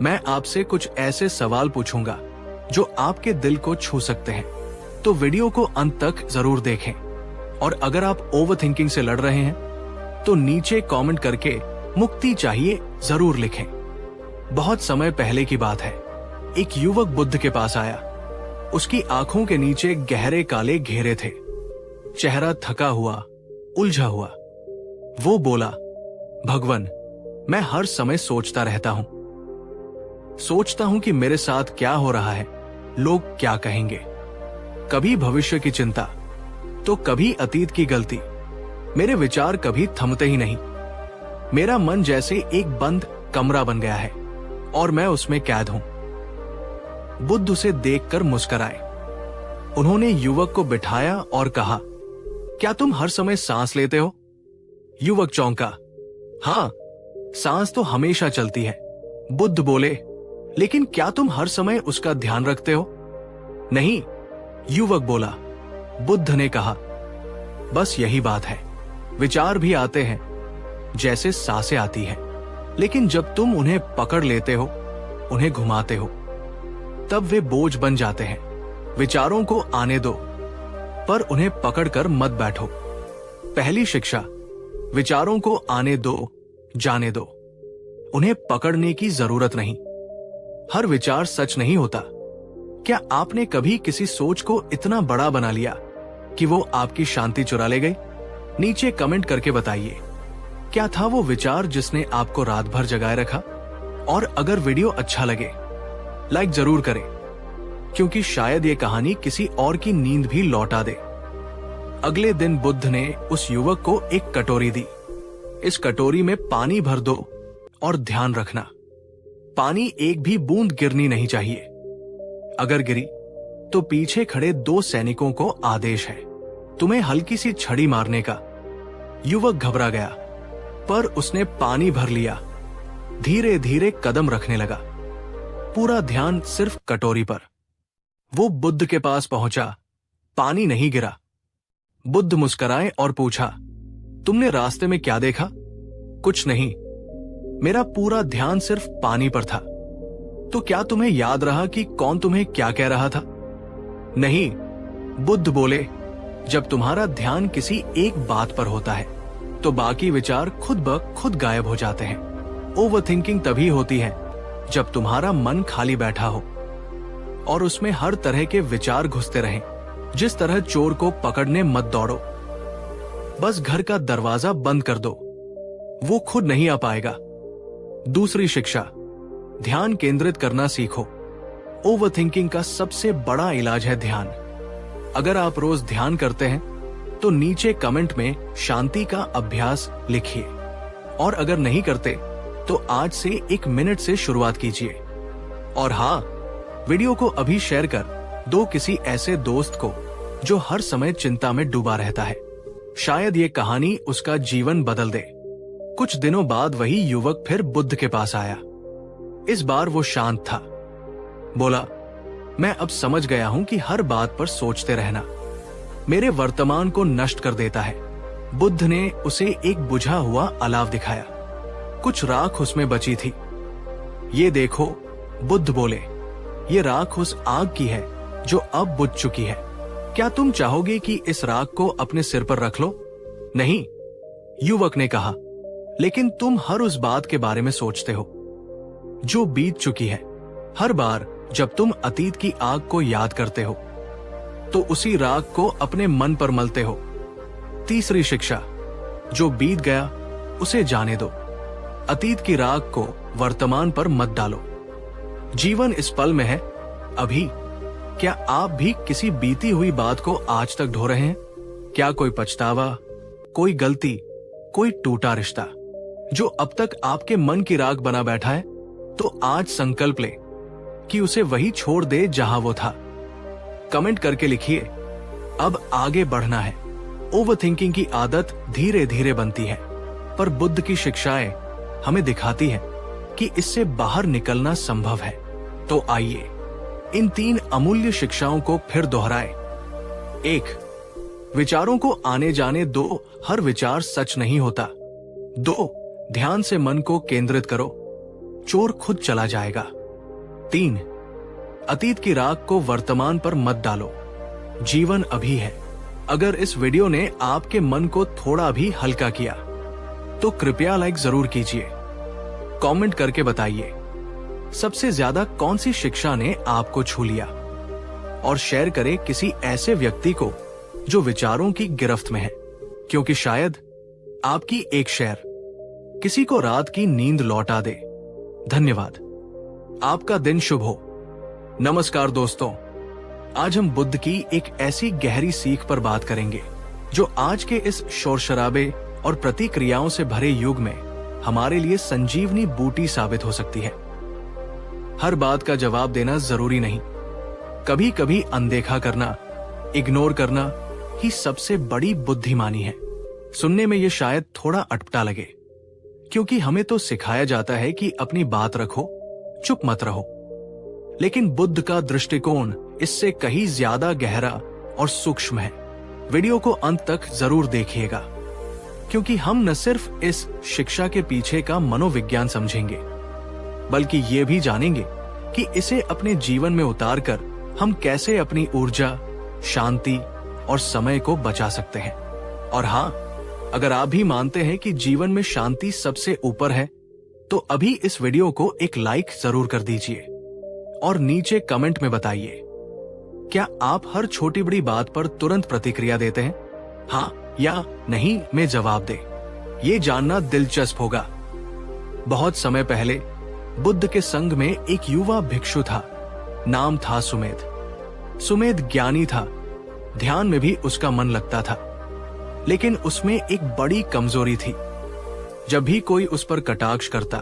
मैं आपसे कुछ ऐसे सवाल पूछूंगा जो आपके दिल को छू सकते हैं। तो वीडियो को अंत तक जरूर देखें, और अगर आप ओवर थिंकिंग से लड़ रहे हैं तो नीचे कमेंट करके मुक्ति चाहिए जरूर लिखें। बहुत समय पहले की बात है, एक युवक बुद्ध के पास आया। उसकी आंखों के नीचे गहरे काले घेरे थे, चेहरा थका हुआ, उलझा हुआ। वो बोला, भगवान, मैं हर समय सोचता रहता हूं। सोचता हूं कि मेरे साथ क्या हो रहा है, लोग क्या कहेंगे। कभी भविष्य की चिंता तो कभी अतीत की गलती। मेरे विचार कभी थमते ही नहीं। मेरा मन जैसे एक बंद कमरा बन गया है और मैं उसमें कैद हूं। बुद्ध उसे देखकर मुस्कुराए। उन्होंने युवक को बिठाया और कहा, क्या तुम हर समय सांस लेते हो? युवक चौंका। हाँ, सांस तो हमेशा चलती है। बुद्ध बोले, लेकिन क्या तुम हर समय उसका ध्यान रखते हो? नहीं, युवक बोला। बुद्ध ने कहा, बस यही बात है। विचार भी आते हैं जैसे सांसें आती हैं, लेकिन जब तुम उन्हें पकड़ लेते हो, उन्हें घुमाते हो, तब वे बोझ बन जाते हैं। विचारों को आने दो, पर उन्हें पकड़कर मत बैठो। पहली शिक्षा, विचारों को आने दो, जाने दो। उन्हें पकड़ने की जरूरत नहीं। हर विचार सच नहीं होता। क्या आपने कभी किसी सोच को इतना बड़ा बना लिया कि वो आपकी शांति चुरा ले गई? नीचे कमेंट करके बताइए, क्या था वो विचार जिसने आपको रात भर जगाए रखा? और अगर वीडियो अच्छा लगे लाइक जरूर करें, क्योंकि शायद ये कहानी किसी और की नींद भी लौटा दे। अगले दिन बुद्ध ने उस युवक को एक कटोरी दी। इस कटोरी में पानी भर दो और ध्यान रखना, पानी एक भी बूंद गिरनी नहीं चाहिए। अगर गिरी तो पीछे खड़े 2 सैनिकों को आदेश है तुम्हें हल्की सी छड़ी मारने का। युवक घबरा गया, पर उसने पानी भर लिया। धीरे धीरे कदम रखने लगा, पूरा ध्यान सिर्फ कटोरी पर। वो बुद्ध के पास पहुंचा, पानी नहीं गिरा। बुद्ध मुस्कुराए और पूछा, तुमने रास्ते में क्या देखा? कुछ नहीं, मेरा पूरा ध्यान सिर्फ पानी पर था। तो क्या तुम्हें याद रहा कि कौन तुम्हें क्या कह रहा था? नहीं, बुद्ध बोले, जब तुम्हारा ध्यान किसी एक बात पर होता है तो बाकी विचार खुद ब खुद गायब हो जाते हैं। ओवरथिंकिंग तभी होती है जब तुम्हारा मन खाली बैठा हो और उसमें हर तरह के विचार घुसते रहें। जिस तरह चोर को पकड़ने मत दौड़ो, बस घर का दरवाजा बंद कर दो, वो खुद नहीं आ पाएगा। दूसरी शिक्षा, ध्यान केंद्रित करना सीखो। ओवरथिंकिंग का सबसे बड़ा इलाज है ध्यान। अगर आप रोज ध्यान करते हैं तो नीचे कमेंट में शांति का अभ्यास लिखिए, और अगर नहीं करते तो आज से 1 मिनट से शुरुआत कीजिए। और हाँ, वीडियो को अभी शेयर कर दो किसी ऐसे दोस्त को जो हर समय चिंता में डूबा रहता है। शायद ये कहानी उसका जीवन बदल दे। कुछ दिनों बाद वही युवक फिर बुद्ध के पास आया। इस बार वो शांत था। बोला, मैं अब समझ गया हूं कि हर बात पर सोचते रहना मेरे वर्तमान को नष्ट कर देता है। बुद्ध ने उसे एक बुझा हुआ अलाव दिखाया। कुछ राख उसमें बची थी। ये देखो, बुद्ध बोले, ये राख उस आग की है जो अब बुझ चुकी है। क्या तुम चाहोगे कि इस राख को अपने सिर पर रख लो? नहीं, युवक ने कहा, लेकिन तुम हर उस बात के बारे में सोचते हो जो बीत चुकी है। हर बार जब तुम अतीत की आग को याद करते हो तो उसी राख को अपने मन पर मलते हो। तीसरी शिक्षा, जो बीत गया उसे जाने दो। अतीत की राख को वर्तमान पर मत डालो। जीवन इस पल में है, अभी। क्या आप भी किसी बीती हुई बात को आज तक ढो रहे हैं? क्या कोई पछतावा, कोई गलती, कोई टूटा रिश्ता जो अब तक आपके मन की राख बना बैठा है? तो आज संकल्प ले कि उसे वही छोड़ दे जहां वो था। कमेंट करके लिखिए, अब आगे बढ़ना है। ओवरथिंकिंग की आदत धीरे धीरे बनती है, पर बुद्ध की शिक्षाएं हमें दिखाती है कि इससे बाहर निकलना संभव है। तो आइए इन 3 अमूल्य शिक्षाओं को फिर दोहराएं। 1. विचारों को आने जाने दो, हर विचार सच नहीं होता। 2. ध्यान से मन को केंद्रित करो, चोर खुद चला जाएगा। 3. अतीत की राख को वर्तमान पर मत डालो, जीवन अभी है। अगर इस वीडियो ने आपके मन को थोड़ा भी हल्का किया तो कृपया लाइक जरूर कीजिए। कमेंट करके बताइए सबसे ज्यादा कौन सी शिक्षा ने आपको छू लिया, और शेयर करें किसी ऐसे व्यक्ति को जो विचारों की गिरफ्त में है, क्योंकि शायद आपकी एक शेयर किसी को रात की नींद लौटा दे। धन्यवाद। आपका दिन शुभ हो। नमस्कार दोस्तों, आज हम बुद्ध की एक ऐसी गहरी सीख पर बात करेंगे जो आज के इस शोर शराबे और प्रतिक्रियाओं से भरे युग में हमारे लिए संजीवनी बूटी साबित हो सकती है। हर बात का जवाब देना जरूरी नहीं, कभी कभी अनदेखा करना, इग्नोर करना ही सबसे बड़ी बुद्धिमानी है। सुनने में ये शायद थोड़ा अटपटा लगे, क्योंकि हमें तो सिखाया जाता है कि अपनी बात रखो, चुप मत रहो। लेकिन बुद्ध का दृष्टिकोण इससे कहीं ज्यादा गहरा और सूक्ष्म है। वीडियो को अंत तक जरूर देखिएगा, क्योंकि हम न सिर्फ इस शिक्षा के पीछे का मनोविज्ञान समझेंगे, बल्कि ये भी जानेंगे कि इसे अपने जीवन में उतारकर हम कैसे अपनी ऊर्जा, शांति और समय को बचा सकते हैं। और हाँ, अगर आप भी मानते हैं कि जीवन में शांति सबसे ऊपर है, तो अभी इस वीडियो को एक लाइक जरूर कर दीजिए और नीचे कमेंट में बताइए, क्या आप हर छोटी बड़ी बात पर तुरंत प्रतिक्रिया देते हैं? हाँ या नहीं में जवाब दें। ये जानना दिलचस्प होगा। बहुत समय पहले बुद्ध के संग में एक युवा भिक्षु था। नाम था सुमेध। सुमेध ज्ञानी था, ध्यान में भी उसका मन लगता था, लेकिन उसमें एक बड़ी कमजोरी थी। जब भी कोई उस पर कटाक्ष करता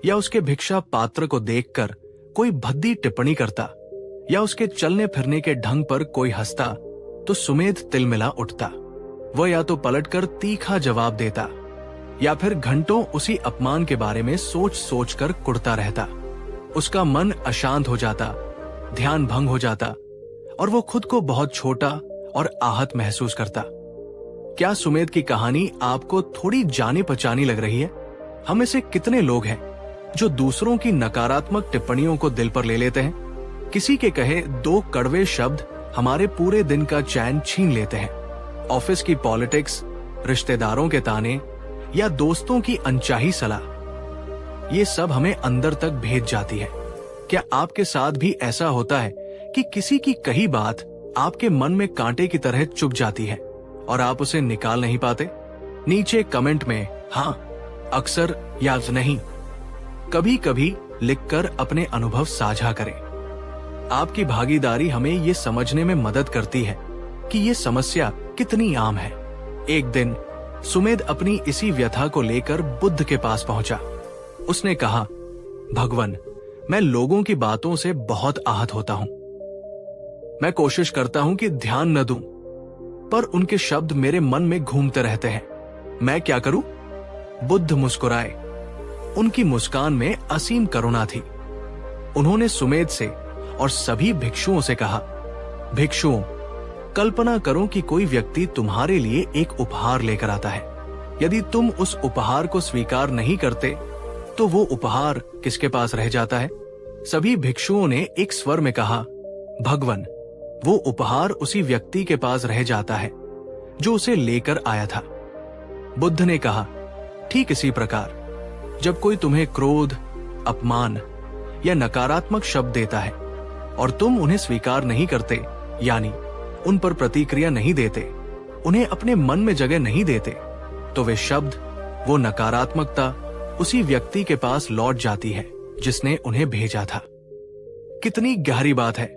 या उसके भिक्षा पात्र को देखकर कोई भद्दी टिप्पणी करता या उसके चलने फिरने के ढंग पर कोई हंसता, तो सुमेध तिलमिला उठता। वह या तो पलटकर तीखा जवाब देता या फिर घंटों उसी अपमान के बारे में सोच सोच कर कुढ़ता रहता। उसका मन अशांत हो जाता, ध्यान भंग हो जाता और वो खुद को बहुत छोटा और आहत महसूस करता। क्या सुमेध की कहानी आपको थोड़ी जानी पहचानी लग रही है? हम में से कितने लोग हैं जो दूसरों की नकारात्मक टिप्पणियों को दिल पर ले लेते हैं? किसी के कहे 2 कड़वे शब्द हमारे पूरे दिन का चैन छीन लेते हैं। ऑफिस की पॉलिटिक्स, रिश्तेदारों के ताने या दोस्तों की अनचाही सलाह, ये सब हमें अंदर तक भेद जाती है। क्या आपके साथ भी ऐसा होता है कि किसी की कही बात आपके मन में कांटे की तरह चुभ जाती है और आप उसे निकाल नहीं पाते? नीचे कमेंट में हाँ, अक्सर या नहीं, कभी कभी लिखकर अपने अनुभव साझा करें। आपकी भागीदारी हमें ये समझने में मदद करती है कि ये समस्या कितनी आम है। एक दिन सुमेध अपनी इसी व्यथा को लेकर बुद्ध के पास पहुंचा। उसने कहा, भगवान, मैं लोगों की बातों से बहुत आहत होता हूं। मैं कोशिश करता हूं कि ध्यान न दूं, पर उनके शब्द मेरे मन में घूमते रहते हैं। मैं क्या करूं? बुद्ध मुस्कुराए। उनकी मुस्कान में असीम करुणा थी। उन्होंने सुमेध से और सभी भिक्षुओं से कहा, भिक्षुओं, कल्पना करो कि कोई व्यक्ति तुम्हारे लिए एक उपहार लेकर आता है। यदि तुम उस उपहार को स्वीकार नहीं करते, तो वो उपहार किसके पास रह जाता है? सभी भिक्षुओं ने एक स्वर में कहा, भगवान, वो उपहार उसी व्यक्ति के पास रह जाता है जो उसे लेकर आया था। बुद्ध ने कहा, ठीक इसी प्रकार जब कोई तुम्हें क्रोध, अपमान या नकारात्मक शब्द देता है और तुम उन्हें स्वीकार नहीं करते, यानी उन पर प्रतिक्रिया नहीं देते, उन्हें अपने मन में जगह नहीं देते, तो वे शब्द, वो नकारात्मकता उसी व्यक्ति के पास लौट जाती है जिसने उन्हें भेजा था। कितनी गहरी बात है।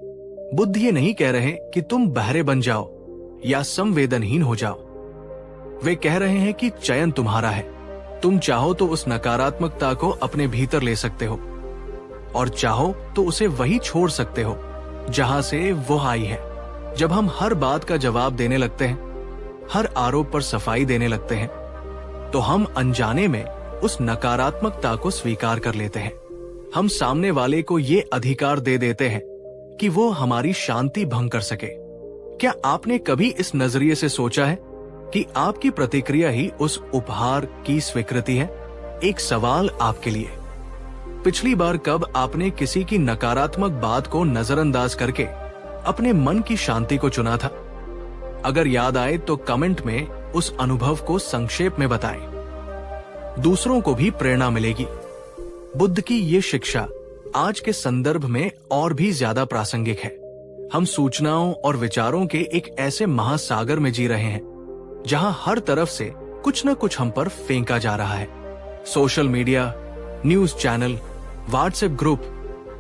बुद्ध ये नहीं कह रहे कि तुम बहरे बन जाओ या संवेदनहीन हो जाओ। वे कह रहे हैं कि चयन तुम्हारा है। तुम चाहो तो उस नकारात्मकता को अपने भीतर ले सकते हो और चाहो तो उसे वही छोड़ सकते हो जहां से वो आई है। जब हम हर बात का जवाब देने लगते हैं, हर आरोप पर सफाई देने लगते हैं, तो हम अनजाने में उस नकारात्मकता को स्वीकार कर लेते हैं। हम सामने वाले को ये अधिकार दे देते हैं कि वो हमारी शांति भंग कर सके। क्या आपने कभी इस नजरिए से सोचा है कि आपकी प्रतिक्रिया ही उस उपहार की स्वीकृति है? एक सवाल आपके लिए, पिछली बार कब आपने किसी की नकारात्मक बात को नजरअंदाज करके अपने मन की शांति को चुना था? अगर याद आए तो कमेंट में उस अनुभव को संक्षेप में बताएं। दूसरों को भी प्रेरणा मिलेगी। बुद्ध की ये शिक्षा आज के संदर्भ में और भी ज्यादा प्रासंगिक है। हम सूचनाओं और विचारों के एक ऐसे महासागर में जी रहे हैं जहां हर तरफ से कुछ न कुछ हम पर फेंका जा रहा है। Social media, news channel, WhatsApp group,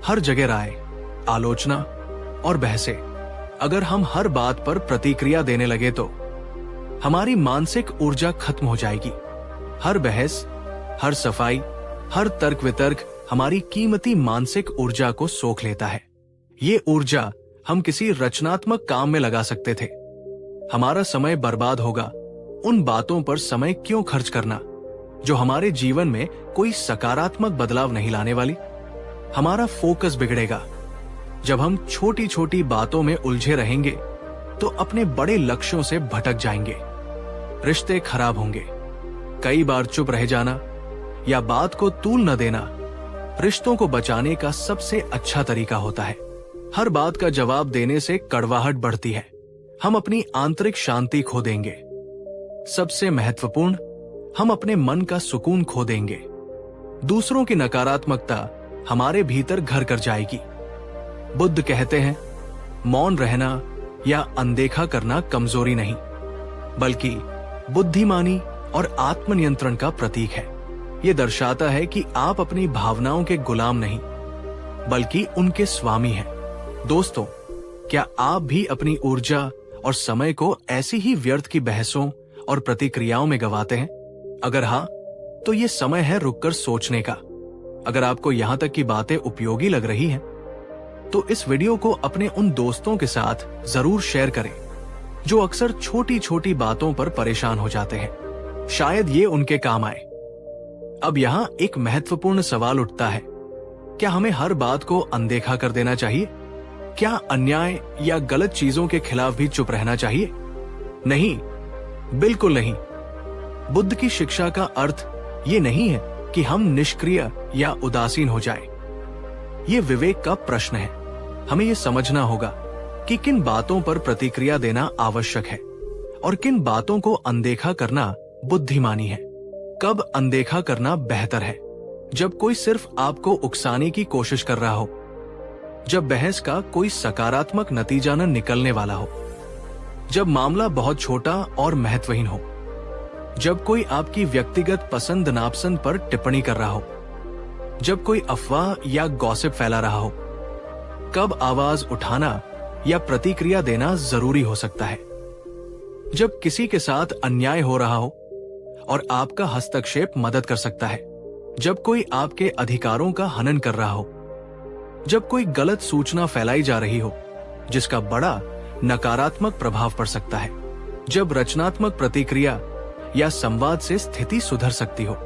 हर जगह राय, आलोचना और बहसें। अगर हम हर बात पर प्रतिक्रिया देने लगे तो हमारी मानसिक ऊर्जा खत्म हो जाएगी। हर बहस, हर सफाई, हर तर्क वितर्क हमारी कीमती मानसिक ऊर्जा को सोख लेता है। ये ऊर्जा हम किसी रचनात्मक काम में लगा सकते थे। हमारा समय बर्बाद होगा। उन बातों पर समय क्यों खर्च करना जो हमारे जीवन में कोई सकारात्मक बदलाव नहीं लाने वाली? हमारा फोकस बिगड़ेगा। जब हम छोटी छोटी बातों में उलझे रहेंगे तो अपने बड़े लक्ष्यों से भटक जाएंगे। रिश्ते खराब होंगे। कई बार चुप रह जाना या बात को तूल न देना रिश्तों को बचाने का सबसे अच्छा तरीका होता है। हर बात का जवाब देने से कड़वाहट बढ़ती है। हम अपनी आंतरिक शांति खो देंगे। सबसे महत्वपूर्ण, हम अपने मन का सुकून खो देंगे। दूसरों की नकारात्मकता हमारे भीतर घर कर जाएगी। बुद्ध कहते हैं, मौन रहना या अनदेखा करना कमजोरी नहीं, बल्कि बुद्धिमानी और आत्मनियंत्रण का प्रतीक है। ये दर्शाता है कि आप अपनी भावनाओं के गुलाम नहीं, बल्कि उनके स्वामी हैं। दोस्तों, क्या आप भी अपनी ऊर्जा और समय को ऐसी ही व्यर्थ की बहसों और प्रतिक्रियाओं में गंवाते हैं? अगर हाँ, तो ये समय है रुककर सोचने का। अगर आपको यहां तक की बातें उपयोगी लग रही हैं, तो इस वीडियो को अपने उन दोस्तों के साथ जरूर शेयर करें जो अक्सर छोटी छोटी बातों पर परेशान हो जाते हैं। शायद ये उनके काम आए। अब यहाँ एक महत्वपूर्ण सवाल उठता है, क्या हमें हर बात को अनदेखा कर देना चाहिए? क्या अन्याय या गलत चीजों के खिलाफ भी चुप रहना चाहिए? नहीं, बिल्कुल नहीं। बुद्ध की शिक्षा का अर्थ ये नहीं है कि हम निष्क्रिय या उदासीन हो जाएं। ये विवेक का प्रश्न है। हमें ये समझना होगा कि किन बातों पर प्रतिक्रिया देना आवश्यक है और किन बातों को अनदेखा करना बुद्धिमानी है। कब अनदेखा करना बेहतर है? जब कोई सिर्फ आपको उकसाने की कोशिश कर रहा हो, जब बहस का कोई सकारात्मक नतीजा न निकलने वाला हो, जब मामला बहुत छोटा और महत्वहीन हो, जब कोई आपकी व्यक्तिगत पसंद नापसंद पर टिप्पणी कर रहा हो, जब कोई अफवाह या गॉसिप फैला रहा हो। कब आवाज उठाना या प्रतिक्रिया देना जरूरी हो सकता है? जब किसी के साथ अन्याय हो रहा हो और आपका हस्तक्षेप मदद कर सकता है, जब कोई आपके अधिकारों का हनन कर रहा हो, जब कोई गलत सूचना फैलाई जा रही हो जिसका बड़ा नकारात्मक प्रभाव पड़ सकता है, जब रचनात्मक प्रतिक्रिया या संवाद से स्थिति सुधर सकती हो।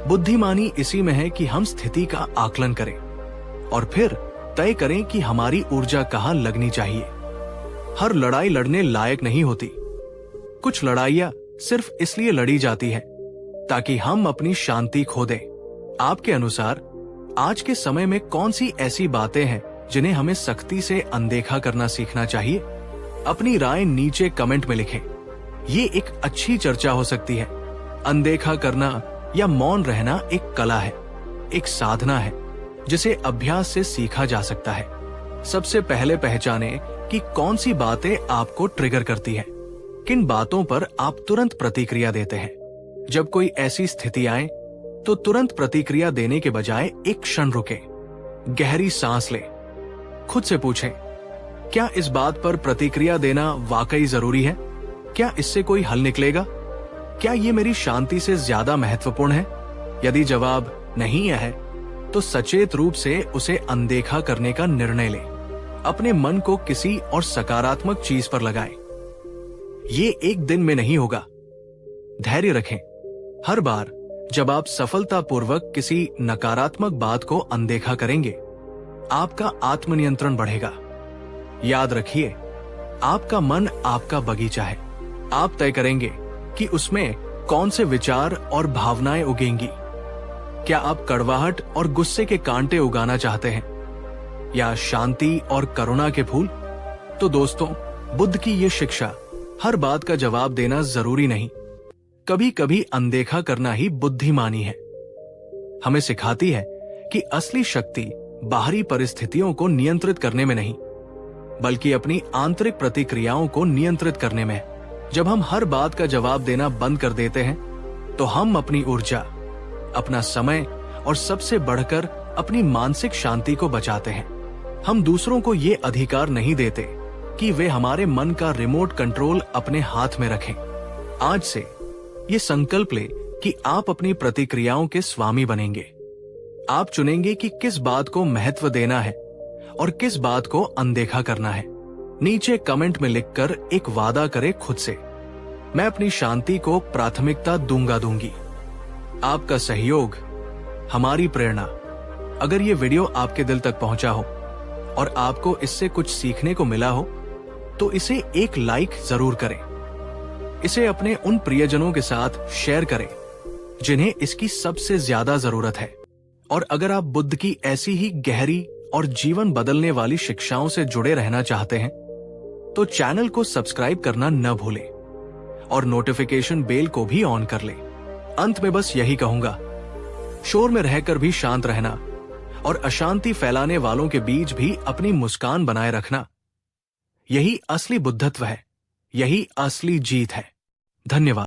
बुद्धिमानी इसी में है कि हम स्थिति का आकलन करें और फिर तय करें कि हमारी ऊर्जा कहां लगनी चाहिए। हर लड़ाई लड़ने लायक नहीं होती। कुछ लड़ाइयां सिर्फ इसलिए लड़ी जाती है ताकि हम अपनी शांति खो दें। आपके अनुसार आज के समय में कौन सी ऐसी बातें हैं जिन्हें हमें सख्ती से अनदेखा करना सीखना चाहिए? अपनी राय नीचे कमेंट में लिखें। ये एक अच्छी चर्चा हो सकती है। अनदेखा करना या मौन रहना एक कला है, एक साधना है जिसे अभ्यास से सीखा जा सकता है। सबसे पहले पहचानें कि कौन सी बातें आपको ट्रिगर करती है, किन बातों पर आप तुरंत प्रतिक्रिया देते हैं। जब कोई ऐसी स्थिति आए तो तुरंत प्रतिक्रिया देने के बजाय एक क्षण रुकें, गहरी सांस लें, खुद से पूछें, क्या इस बात पर प्रतिक्रिया देना वाकई जरूरी है? क्या इससे कोई हल निकलेगा? क्या ये मेरी शांति से ज्यादा महत्वपूर्ण है? यदि जवाब नहीं है तो सचेत रूप से उसे अनदेखा करने का निर्णय लें। अपने मन को किसी और सकारात्मक चीज पर लगाएं। ये एक दिन में नहीं होगा। धैर्य रखें। हर बार जब आप सफलतापूर्वक किसी नकारात्मक बात को अनदेखा करेंगे, आपका आत्मनियंत्रण बढ़ेगा। याद रखिए, आपका मन आपका बगीचा है। आप तय करेंगे कि उसमें कौन से विचार और भावनाएं उगेंगी। क्या आप कड़वाहट और गुस्से के कांटे उगाना चाहते हैं या शांति और करुणा के फूल? तो दोस्तों, बुद्ध की ये शिक्षा हर बात का जवाब देना जरूरी नहीं, कभी कभी अनदेखा करना ही बुद्धिमानी है। हमें सिखाती है कि असली शक्ति बाहरी परिस्थितियों को नियंत्रित करने में नहीं, बल्कि अपनी आंतरिक प्रतिक्रियाओं को नियंत्रित करने में है। जब हम हर बात का जवाब देना बंद कर देते हैं, तो हम अपनी ऊर्जा, अपना समय और सबसे बढ़कर अपनी मानसिक शांति को बचाते हैं। हम दूसरों को ये अधिकार नहीं देते कि वे हमारे मन का रिमोट कंट्रोल अपने हाथ में रखें। आज से ये संकल्प ले कि आप अपनी प्रतिक्रियाओं के स्वामी बनेंगे। आप चुनेंगे कि किस बात को महत्व देना है और किस बात को अनदेखा करना है। नीचे कमेंट में लिखकर एक वादा करें खुद से, मैं अपनी शांति को प्राथमिकता दूंगी। आपका सहयोग हमारी प्रेरणा। अगर ये वीडियो आपके दिल तक पहुंचा हो और आपको इससे कुछ सीखने को मिला हो, तो इसे एक लाइक जरूर करें। इसे अपने उन प्रियजनों के साथ शेयर करें जिन्हें इसकी सबसे ज्यादा जरूरत है। और अगर आप बुद्ध की ऐसी ही गहरी और जीवन बदलने वाली शिक्षाओं से जुड़े रहना चाहते हैं, तो चैनल को सब्सक्राइब करना न भूलें और नोटिफिकेशन बेल को भी ऑन कर लें। अंत में बस यही कहूंगा, शोर में रहकर भी शांत रहना और अशांति फैलाने वालों के बीच भी अपनी मुस्कान बनाए रखना, यही असली बुद्धत्व है, यही असली जीत है। धन्यवाद।